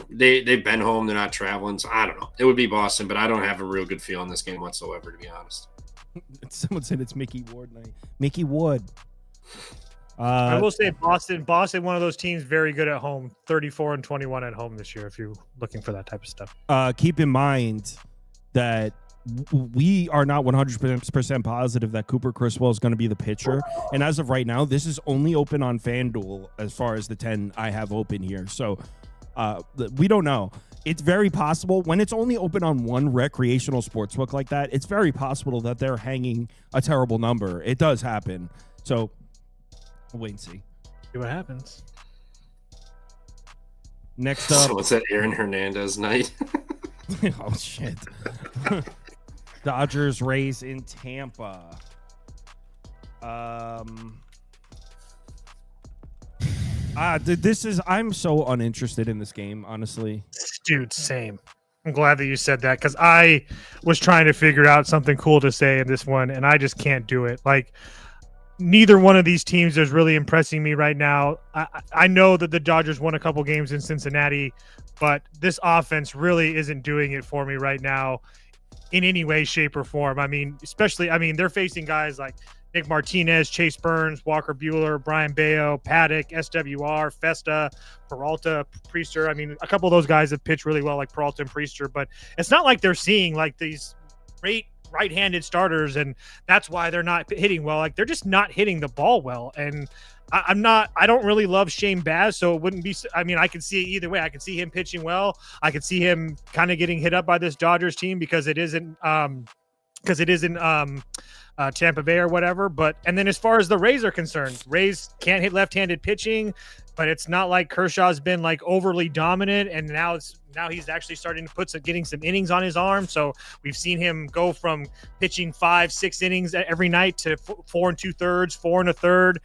they've been home, they're not traveling, so I don't know. It would be Boston, but I don't have a real good feel in this game whatsoever, to be honest. Someone said it's Mickey Ward night. Mickey Wood. I will say Boston, one of those teams very good at home, 34-21 at home this year, if you're looking for that type of stuff. Keep in mind that we are not 100% positive that Cooper Criswell is going to be the pitcher. And as of right now, this is only open on FanDuel as far as the 10 I have open here. So we don't know. It's very possible when it's only open on one recreational sportsbook like that, it's very possible that they're hanging a terrible number. It does happen. So we'll wait and see. See what happens. Next up. So it's that Aaron Hernandez night. Oh, shit. Dodgers, Rays in Tampa. I'm so uninterested in this game, honestly. Dude, same. I'm glad that you said that because I was trying to figure out something cool to say in this one, and I just can't do it. Neither one of these teams is really impressing me right now. I know that the Dodgers won a couple games in Cincinnati, but this offense really isn't doing it for me right now in any way, shape, or form. I mean, they're facing guys like Nick Martinez, Chase Burns, Walker Buehler, Brian Bayo, Paddock, SWR, Festa, Peralta, Priester. I mean, a couple of those guys have pitched really well, like Peralta and Priester, but it's not like they're seeing these great right-handed starters, and that's why they're not hitting well. Like, they're just not hitting the ball well. And I don't really love Shane Baz, so it wouldn't be. I mean, I can see it either way. I can see him pitching well. I could see him kind of getting hit up by this Dodgers team because it isn't Tampa Bay or whatever. And then as far as the Rays are concerned, Rays can't hit left-handed pitching, but it's not like Kershaw's been like overly dominant, and now he's actually starting to getting some innings on his arm. So we've seen him go from pitching 5-6 innings every night to 4 2/3, 4 1/3.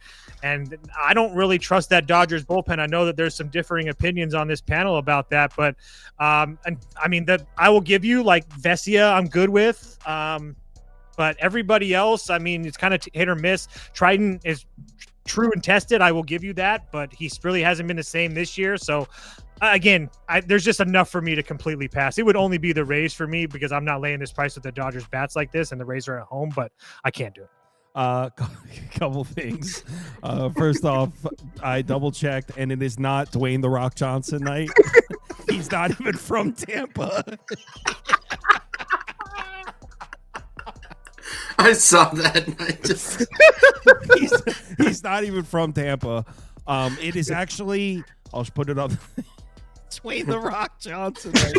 And I don't really trust that Dodgers bullpen. I know that there's some differing opinions on this panel about that, but and I mean that I will give you like Vesia, I'm good with. But everybody else, I mean, it's kind of hit or miss. Triton is true and tested. I will give you that, but he really hasn't been the same this year. So again, there's just enough for me to completely pass. It would only be the Rays for me because I'm not laying this price with the Dodgers bats like this, and the Rays are at home, but I can't do it. A couple things. First off, I double checked, and it is not Dwayne "The Rock" Johnson night. He's not even from Tampa. I saw that. And I just he's not even from Tampa. It is actually. I'll just put it up. Dwayne "The Rock" Johnson night.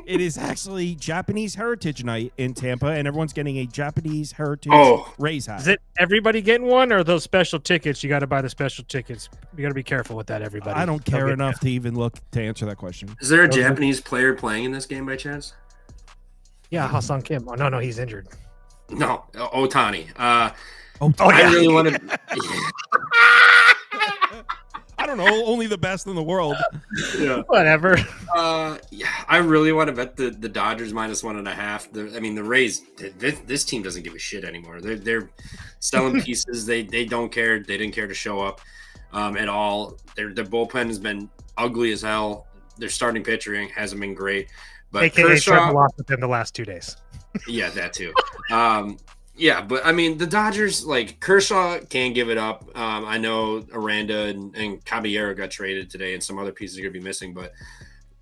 It is actually Japanese Heritage Night in Tampa, and everyone's getting a Japanese Heritage Rays hat. Is it everybody getting one, or those special tickets? You got to buy the special tickets. You got to be careful with that, everybody. I don't care enough to even look to answer that question. Is there a Japanese player playing in this game by chance? Yeah, Hassan Kim. Oh, no, he's injured. No, Otani. Yeah. I really want to. I don't know. Only the best in the world. Yeah. Whatever. Yeah, I really want to bet the Dodgers -1.5. I mean, the Rays. This team doesn't give a shit anymore. They're selling pieces. They don't care. They didn't care to show up at all. Their bullpen has been ugly as hell. Their starting pitching hasn't been great. But Kershaw lost within the last 2 days. Yeah, that too. Yeah, but I mean, the Dodgers, like, Kershaw can't give it up. I know Aranda and Caballero got traded today, and some other pieces are going to be missing, but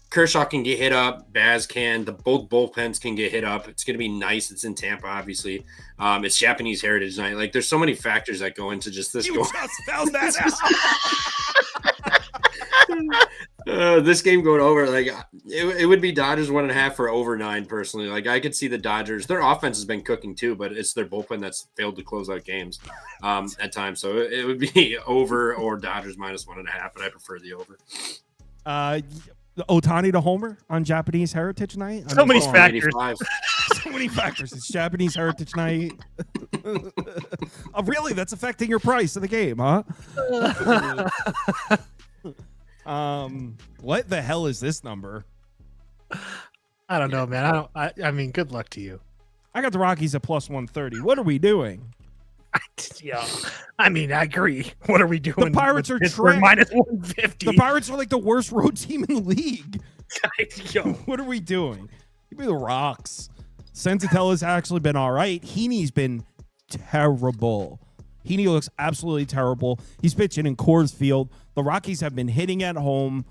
Kershaw can get hit up. Baz can. Both bullpens can get hit up. It's going to be nice. It's in Tampa, obviously. It's Japanese Heritage Night. Like, there's so many factors that go into just this. You just found that out. This game going over, like, it would be Dodgers 1.5 for over 9 personally. Like, I could see the Dodgers. Their offense has been cooking too, but it's their bullpen that's failed to close out games at times. So it would be over or Dodgers -1.5, but I prefer the over. Otani to homer on Japanese Heritage Night. So many factors. So many factors. It's Japanese Heritage Night. Oh, really? That's affecting your price of the game, huh? What the hell is this number? I don't know, man. I mean, good luck to you. I got the Rockies at +130. What are we doing? Yeah, I mean, I agree. What are we doing? The Pirates are trash. -150. The Pirates are like the worst road team in the league. Yo, what are we doing? Give me the Rocks. Senzatella's actually been all right. Heaney's been terrible. Heaney looks absolutely terrible. He's pitching in Coors Field. The Rockies have been hitting at home.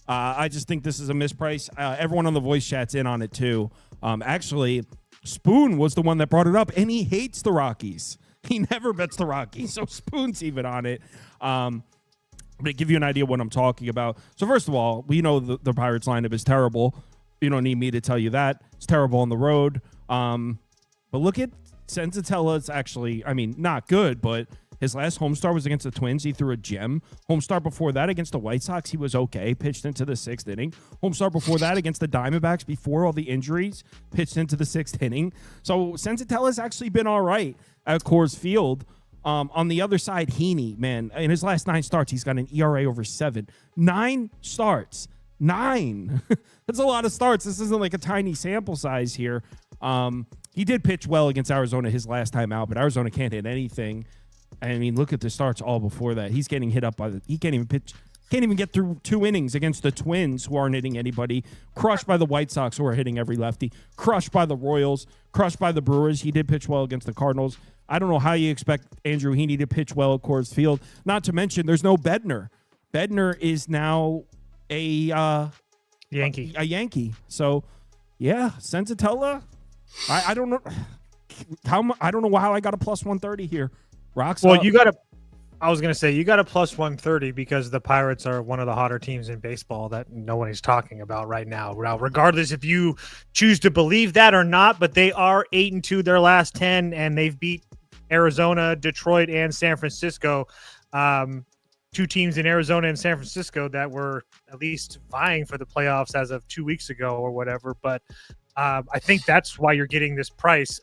I just think this is a misprice. Everyone on the voice chat's in on it too. Actually, Spoon was the one that brought it up, and he hates the Rockies. He never bets the Rockies, so Spoon's even on it. But to give you an idea of what I'm talking about. So first of all, we know the Pirates lineup is terrible. You don't need me to tell you that. It's terrible on the road. But look at Senzatella. It's actually, I mean, not good, but his last homestar was against the Twins. He threw a gem. Homestar before that against the White Sox, he was okay. Pitched into the 6th inning. Homestar before that against the Diamondbacks before all the injuries. Pitched into the 6th inning. So Senzatella's actually been all right at Coors Field. On the other side, Heaney, man, in his last 9 starts, he's got an ERA over 7. 9 starts. 9. That's a lot of starts. This isn't like a tiny sample size here. He did pitch well against Arizona his last time out, but Arizona can't hit anything. I mean, look at the starts all before that. He's getting hit up by he can't even pitch, can't even get through 2 innings against the Twins, who aren't hitting anybody. Crushed by the White Sox, who are hitting every lefty. Crushed by the Royals. Crushed by the Brewers. He did pitch well against the Cardinals. I don't know how you expect Andrew Heaney to pitch well at Coors Field. Not to mention, there's no Bednar. Bednar is now a Yankee. A Yankee. So, yeah, Senzatella. I don't know. I don't know how I got a plus 130 here. Rocks. Well, up. I was going to say, you got a plus 130 because the Pirates are one of the hotter teams in baseball that no one is talking about right now. Now, regardless if you choose to believe that or not, but they are 8-2 their last 10, and they've beat Arizona, Detroit, and San Francisco. Two teams in Arizona and San Francisco that were at least vying for the playoffs as of 2 weeks ago or whatever. But I think that's why you're getting this price.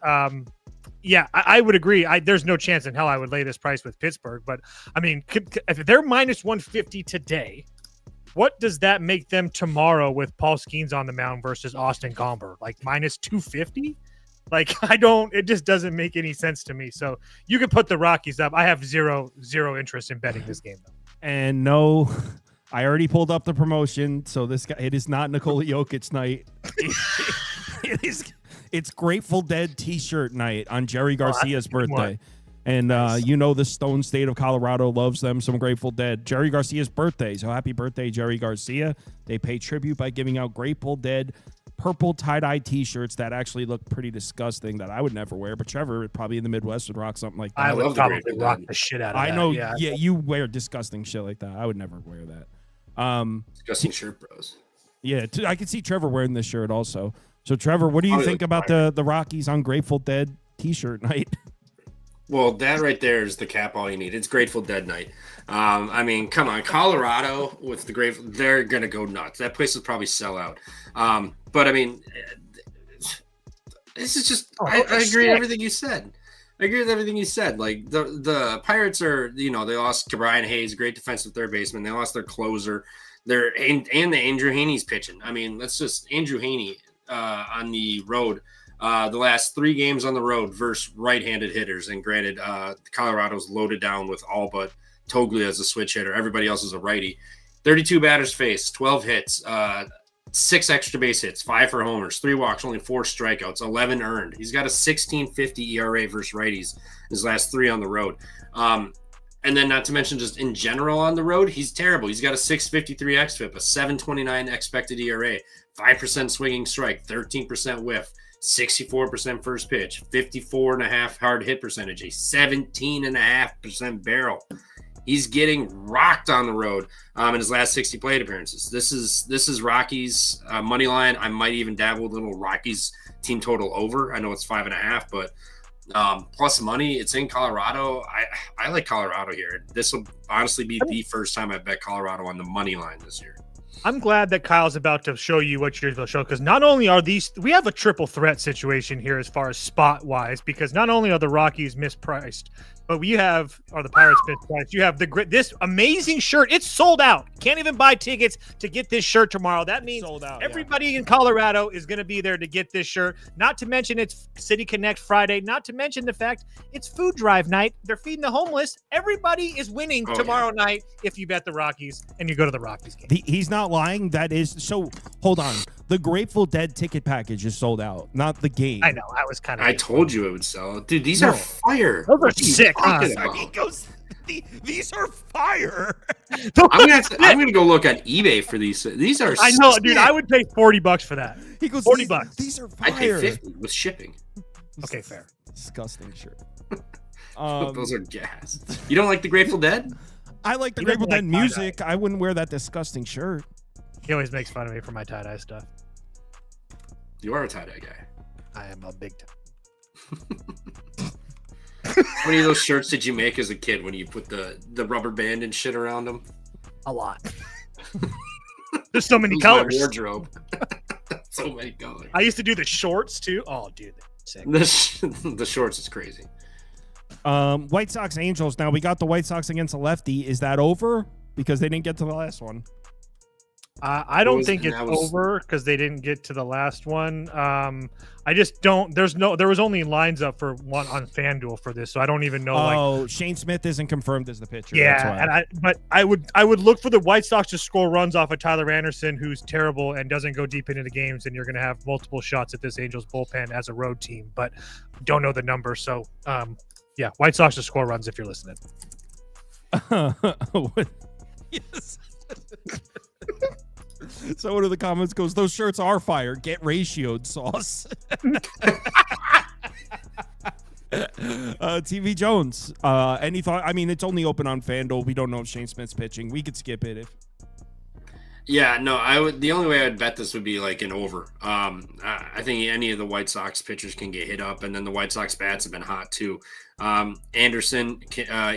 Yeah, I would agree. There's no chance in hell I would lay this price with Pittsburgh. But, I mean, if they're minus 150 today, what does that make them tomorrow with Paul Skeens on the mound versus Austin Gomber? Like minus 250? Like, it just doesn't make any sense to me. So you can put the Rockies up. I have zero interest in betting this game, though. And no, I already pulled up the promotion. So it is not Nikola Jokic night. It's Grateful Dead T-shirt night on Jerry Garcia's birthday. And the Stone State of Colorado loves them some Grateful Dead. Jerry Garcia's birthday. So happy birthday, Jerry Garcia. They pay tribute by giving out Grateful Dead purple tie-dye T-shirts that actually look pretty disgusting that I would never wear. But Trevor, probably in the Midwest, would rock something like that. I would probably rock the shit out of that. I know. Yeah, you wear disgusting shit like that. I would never wear that. Disgusting shirt, bros. Yeah, I can see Trevor wearing this shirt also. So, Trevor, what do you think about the Rockies on Grateful Dead T-shirt night? Well, that right there is the cap all you need. It's Grateful Dead night. I mean, come on. Colorado with the Grateful, they're going to go nuts. That place will probably sell out. But, I mean, this is just I agree with everything you said. I agree with everything you said. Like, the Pirates are, they lost Brian Hayes, great defensive third baseman. They lost their closer. And the Andrew Haney's pitching. I mean, that's just Andrew Haney on the road. The last 3 games on the road versus right-handed hitters. And granted, Colorado's loaded down with all but Toglia as a switch hitter. Everybody else is a righty. 32 batters faced, 12 hits, 6 extra base hits, 5 for homers, 3 walks, only 4 strikeouts, 11 earned. He's got a 16.50 ERA versus righties his last 3 on the road. And then not to mention just in general on the road, he's terrible. He's got a 6.53 xFIP, a 7.29 expected ERA, 5% swinging strike, 13% whiff, 64% first pitch, 54.5 hard hit percentage, a 17.5% barrel. He's getting rocked on the road in his last 60 plate appearances. This is Rockies money line. I might even dabble with a little Rockies team total over. I know it's 5.5, but plus money. It's in Colorado. I like Colorado here. This will honestly be the first time I bet Colorado on the money line this year. I'm glad that Kyle's about to show you what you're going to show, because not only are we have a triple threat situation here as far as spot wise, because not only are the Rockies mispriced, but the Pirates mispriced. You have this amazing shirt. It's sold out. Can't even buy tickets to get this shirt tomorrow. That means everybody in Colorado is going to be there to get this shirt. Not to mention it's City Connect Friday. Not to mention the fact it's food drive night. They're feeding the homeless. Everybody is winning tomorrow night if you bet the Rockies and you go to the Rockies game. He's not lying. That is so. Hold on. The Grateful Dead ticket package is sold out, not the game. I know. I was kind of. I told you it would sell. Dude, these are fire. Those are sick. These are fire. I'm gonna go look on eBay for these. These are. I know, dude. I would pay $40 for that. He goes $40. These are fire. I'd pay $50 with shipping. Okay, fair. Disgusting shirt. Those are gas. You don't like the Grateful Dead? I like the Grateful Dead music. I wouldn't wear that disgusting shirt. He always makes fun of me for my tie-dye stuff. You are a tie-dye guy. I am a big time. How many of those shirts did you make as a kid when you put the rubber band and shit around them? A lot. There's so many colors. My wardrobe. So many colors. I used to do the shorts too. Oh, dude. Sick. The shorts is crazy. White Sox Angels. Now we got the White Sox against a lefty. Is that over? Because they didn't get to the last one. I don't think it's over because they didn't get to the last one. I just don't. There was only lines up for one on FanDuel for this, so I don't even know. Oh, Shane Smith isn't confirmed as the pitcher. Yeah, but I would look for the White Sox to score runs off of Tyler Anderson, who's terrible and doesn't go deep into the games, and you're going to have multiple shots at this Angels bullpen as a road team, but don't know the number. So, yeah, White Sox to score runs if you're listening. Yes. So one of the comments goes, "Those shirts are fire. Get ratioed, sauce." TV Jones, any thought? I mean, it's only open on FanDuel. We don't know if Shane Smith's pitching. We could skip it if. Yeah, no, I would. The only way I'd bet this would be like an over. I think any of the White Sox pitchers can get hit up, and then the White Sox bats have been hot too. Anderson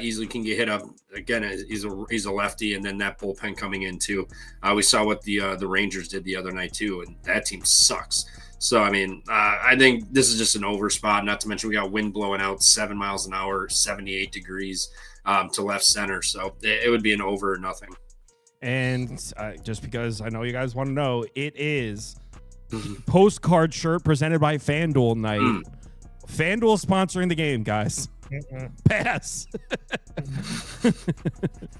easily can get hit up again. He's a lefty, and then that bullpen coming in too. We saw what the Rangers did the other night too, and that team sucks. So I mean, I think this is just an over spot. Not to mention we got wind blowing out 7 miles an hour, 78 degrees to left center. So it would be an over or nothing. And just because I know you guys want to know, it is postcard shirt presented by FanDuel night. FanDuel sponsoring the game, guys. Pass. This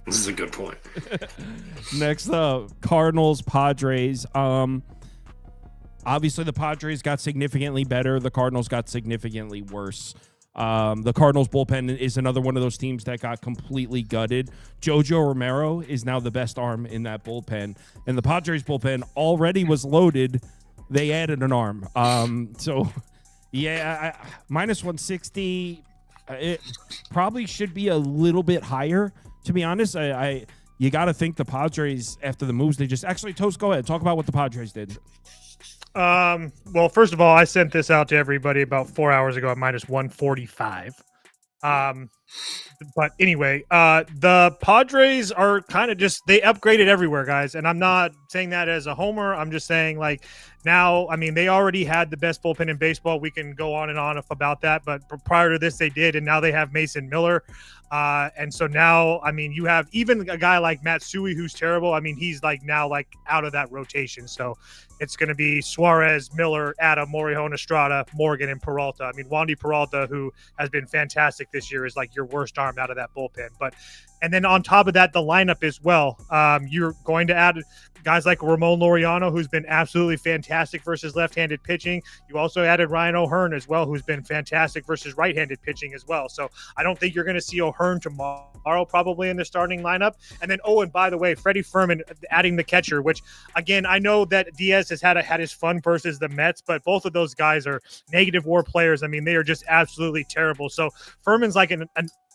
is a good point. Next up, Cardinals, Padres. Obviously, the Padres got significantly better. The Cardinals got significantly worse. The Cardinals bullpen is another one of those teams that got completely gutted. Jojo Romero is now the best arm in that bullpen. And the Padres bullpen already was loaded. They added an arm. So, yeah, minus 160. It probably should be a little bit higher, to be honest. You got to think the Padres, after the moves, they just... Actually, Toast, go ahead. Talk about what the Padres did. Well, first of all, I sent this out to everybody about 4 hours ago at minus 145. But anyway, the Padres are kind of just, they upgraded everywhere, guys. And I'm not saying that as a homer. I'm just saying, like, now, I mean, they already had the best bullpen in baseball. We can go on and on about that. But prior to this, they did. And now they have Mason Miller. And so now, I mean, you have even a guy like Matsui, who's terrible. I mean, he's like now like out of that rotation. So it's going to be Suarez, Miller, Adam, Morejon, Estrada, Morgan, and Peralta. I mean, Wandy Peralta, who has been fantastic this year, is like your worst arm out of that bullpen. And then on top of that, the lineup as well. You're going to add guys like Ramon Laureano, who's been absolutely fantastic versus left-handed pitching. You also added Ryan O'Hearn as well, who's been fantastic versus right-handed pitching as well. So I don't think you're going to see O'Hearn tomorrow probably in the starting lineup. And then, and by the way, Freddie Fermin adding the catcher, which, again, I know that Diaz has had his fun versus the Mets, but both of those guys are negative WAR players. I mean, they are just absolutely terrible. So Fermin's like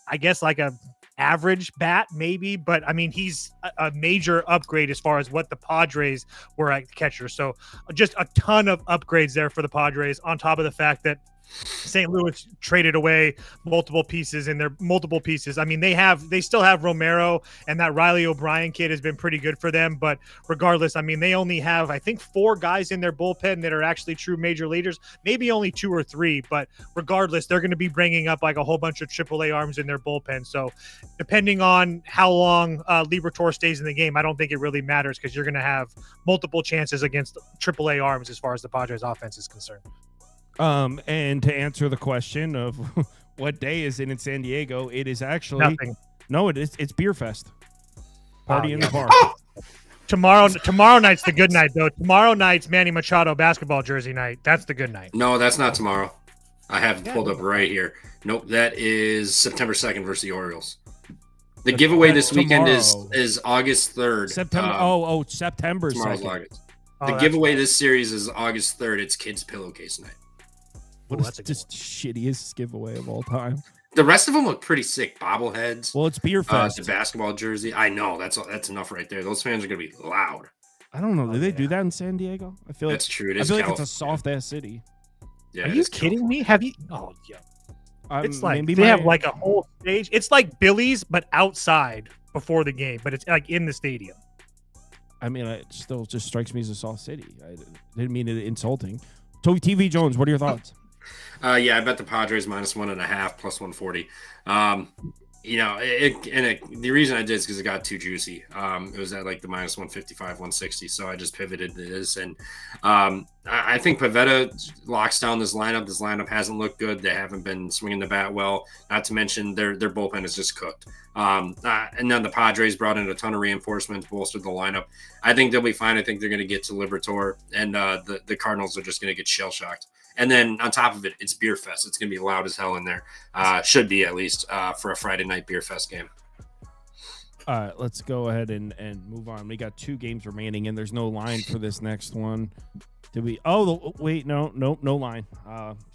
I guess like a average bat maybe, but I mean, he's a major upgrade as far as what the Padres were at catcher. So just a ton of upgrades there for the Padres, on top of the fact that St. Louis traded away multiple pieces. I mean, they still have Romero, and that Riley O'Brien kid has been pretty good for them. But regardless, I mean, they only have, I think, 4 guys in their bullpen that are actually true major leaders, maybe only 2 or 3. But regardless, they're going to be bringing up like a whole bunch of AAA arms in their bullpen. So depending on how long Liberatore stays in the game, I don't think it really matters, because you're going to have multiple chances against AAA arms as far as the Padres offense is concerned. And to answer the question of what day is it in San Diego, it is actually nothing. No, it's Beer Fest. Party in the bar. Tomorrow night's the good night, though. Tomorrow night's Manny Machado basketball jersey night. That's the good night. No, that's not tomorrow. I have it pulled up right here. Nope, that is September 2nd versus the Orioles. The giveaway this weekend is August 3rd. September. September 2nd. Tomorrow's August. The giveaway this series is August 3rd. It's Kids Pillowcase Night. What is just shittiest giveaway of all time? The rest of them look pretty sick. Bobbleheads. Well, it's Beer Fest. The basketball jersey. I know. That's enough right there. Those fans are going to be loud. I don't know. Do they do that in San Diego? I feel that's true. I feel like it's a soft-ass city. Yeah, are you kidding me? Have you? Oh, yeah. It's like maybe they have like a whole stage. It's like Billy's, but outside before the game, but it's like in the stadium. I mean, it still just strikes me as a soft city. I didn't mean it insulting. TV Jones, what are your thoughts? Yeah, I bet the Padres minus 1.5 plus 140. The reason I did is because it got too juicy. It was at like the minus 155, 160. So I just pivoted to this. And I think Pivetta locks down this lineup. This lineup hasn't looked good. They haven't been swinging the bat well. Not to mention their bullpen is just cooked. And then the Padres brought in a ton of reinforcements, bolstered the lineup. I think they'll be fine. I think they're going to get to Liberatore, and the Cardinals are just going to get shell-shocked. And then on top of it, it's Beer Fest. It's going to be loud as hell in there. Should be, at least, for a Friday night Beer Fest game. All right, let's go ahead and move on. We got 2 games remaining, and there's no line for this next one. Did we? Oh, wait, no line.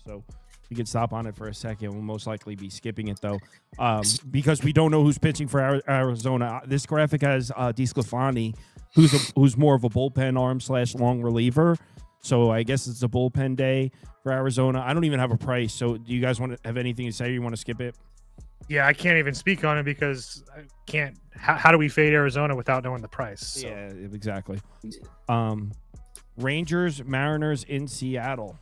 So We could stop on it for a second. We'll most likely be skipping it, though, because we don't know who's pitching for Arizona. This graphic has DeSclafani, who's more of a bullpen arm / long reliever. So I guess it's a bullpen day for Arizona. I don't even have a price. So do you guys want to have anything to say? Or you want to skip it? Yeah, I can't even speak on it because I can't. How do we fade Arizona without knowing the price? So. Yeah, exactly. Rangers, Mariners in Seattle.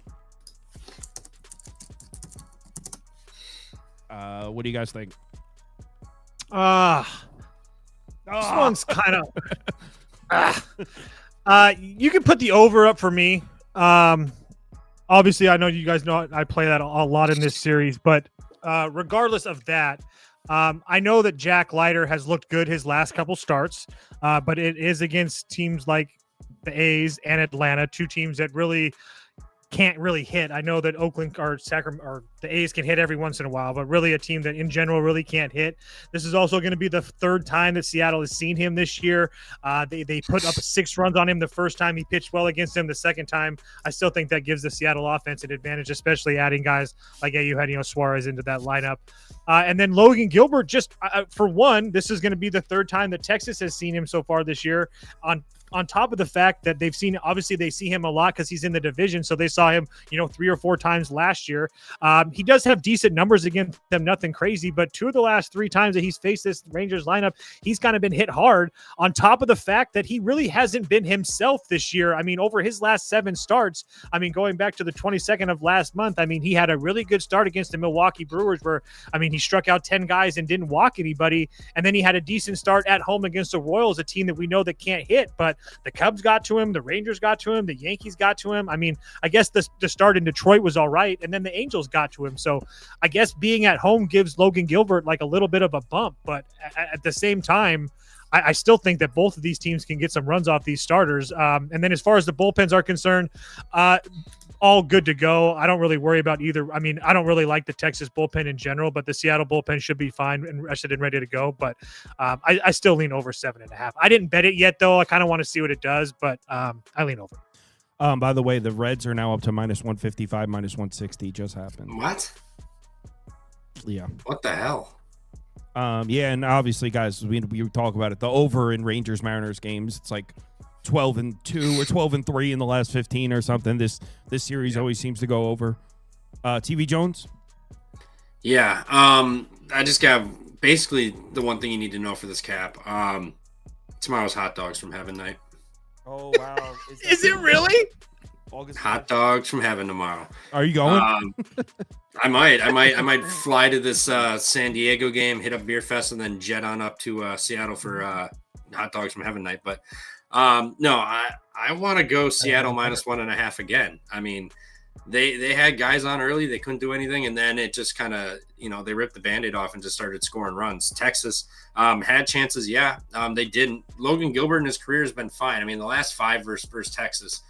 What do you guys think? This one's kind of. You can put the over up for me. Obviously, I know you guys know I play that a lot in this series, but regardless of that, I know that Jack Leiter has looked good his last couple starts, but it is against teams like the A's and Atlanta, two teams that really can't really hit. I know that Oakland or Sacramento or the A's can hit every once in a while, but really a team that in general really can't hit. This is also going to be the third time that Seattle has seen him this year. They put up 6 runs on him the first time he pitched well against him. The second time, I still think that gives the Seattle offense an advantage, especially adding guys like Eugenio Suarez into that lineup. And then Logan Gilbert, just for one, this is going to be the third time that Texas has seen him so far this year. On top of the fact that they see him a lot because he's in the division. So they saw him, 3 or 4 times last year. He does have decent numbers against them, nothing crazy, but 2 of the last 3 times that he's faced this Rangers lineup, he's kind of been hit hard, on top of the fact that he really hasn't been himself this year. I mean, over his last 7 starts, going back to the 22nd of last month, he had a really good start against the Milwaukee Brewers where, he struck out 10 guys and didn't walk anybody. And then he had a decent start at home against the Royals, a team that we know that can't hit, but the Cubs got to him, the Rangers got to him, the Yankees got to him. I guess the start in Detroit was all right, and then the Angels got to him. So I guess being at home gives Logan Gilbert like a little bit of a bump, but at the same time, I still think that both of these teams can get some runs off these starters. And then as far as the bullpens are concerned, all good to go. I don't really worry about either. I don't really like the Texas bullpen in general, but the Seattle bullpen should be fine and rested and ready to go. But I still lean over 7.5. I didn't bet it yet, though. I kind of want to see what it does, but I lean over. By the way, the Reds are now up to -155, -160. Just happened. What? Yeah. What the hell? Yeah, and obviously, guys, we talk about it. The over in Rangers Mariners games, it's like 12-2 or 12-3 in the last 15 or something. This series always seems to go over. TV Jones? Yeah. I just got basically the one thing you need to know for this cap. Tomorrow's hot dogs from heaven night. Oh, wow. Is it really? Hot dogs from heaven tomorrow. Are you going? I might fly to this San Diego game, hit up Beer Fest, and then jet on up to Seattle for hot dogs from heaven night. But no, I want to go Seattle -1.5 again. They had guys on early, they couldn't do anything, and then it just kind of, they ripped the Band-Aid off and just started scoring runs. Texas had chances, they didn't. Logan Gilbert in his career has been fine. The last 5 versus Texas,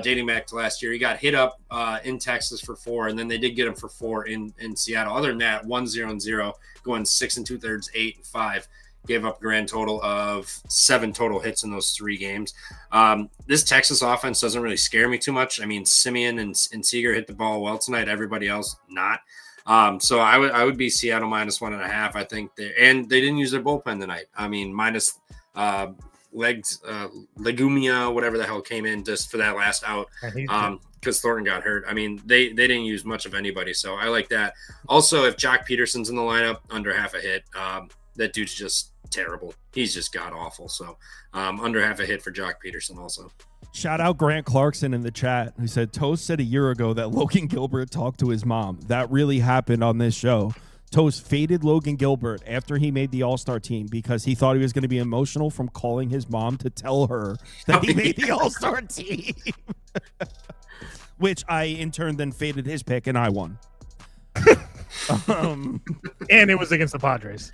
dating back to last year, he got hit up in Texas for 4, and then they did get him for 4 in Seattle. Other than that, 1-0-0, going 6 2/3, 8 and 5. Gave up a grand total of 7 total hits in those 3 games. This Texas offense doesn't really scare me too much. Simeon and Seager hit the ball well tonight. Everybody else not. So I would be Seattle -1.5. I think and they didn't use their bullpen tonight. Minus Legumia, whatever the hell came in just for that last out. Because Thornton got hurt. They didn't use much of anybody. So I like that. Also, if Jock Peterson's in the lineup, under half a hit. That dude's just terrible. He's just god awful. So under half a hit for Jock Peterson also. Shout out Grant Clarkson in the chat who said Toast said a year ago that Logan Gilbert talked to his mom. That really happened on this show. Toast faded Logan Gilbert after he made the All-Star team because he thought he was going to be emotional from calling his mom to tell her that he made the All-Star team. Which I in turn then faded his pick and I won. And it was against the Padres.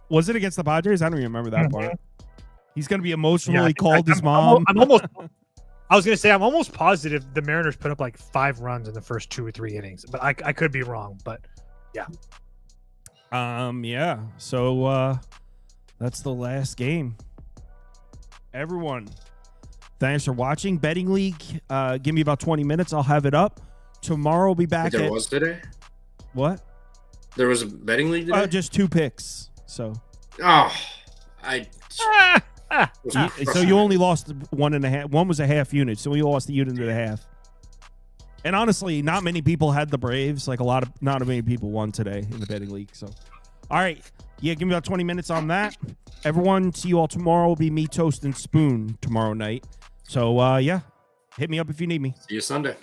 Was it against the Padres? I don't even remember that part. He's going to be emotionally called his mom. I was going to say, I'm almost positive the Mariners put up like 5 runs in the first 2 or 3 innings, but I could be wrong. But yeah. Yeah. So that's the last game. Everyone, thanks for watching. Betting League, give me about 20 minutes. I'll have it up. Tomorrow we'll be back. There was today? What? There was a betting league today? Just 2 picks. So. Oh, So you only lost 1.5. One was a half unit, so we lost a unit and a half. And honestly, not many people had the Braves. Like not many people won today in the betting league. So, all right, yeah, give me about 20 minutes on that. Everyone, see you all tomorrow. Will be me, Toast, and Spoon tomorrow night. So yeah, hit me up if you need me. See you Sunday.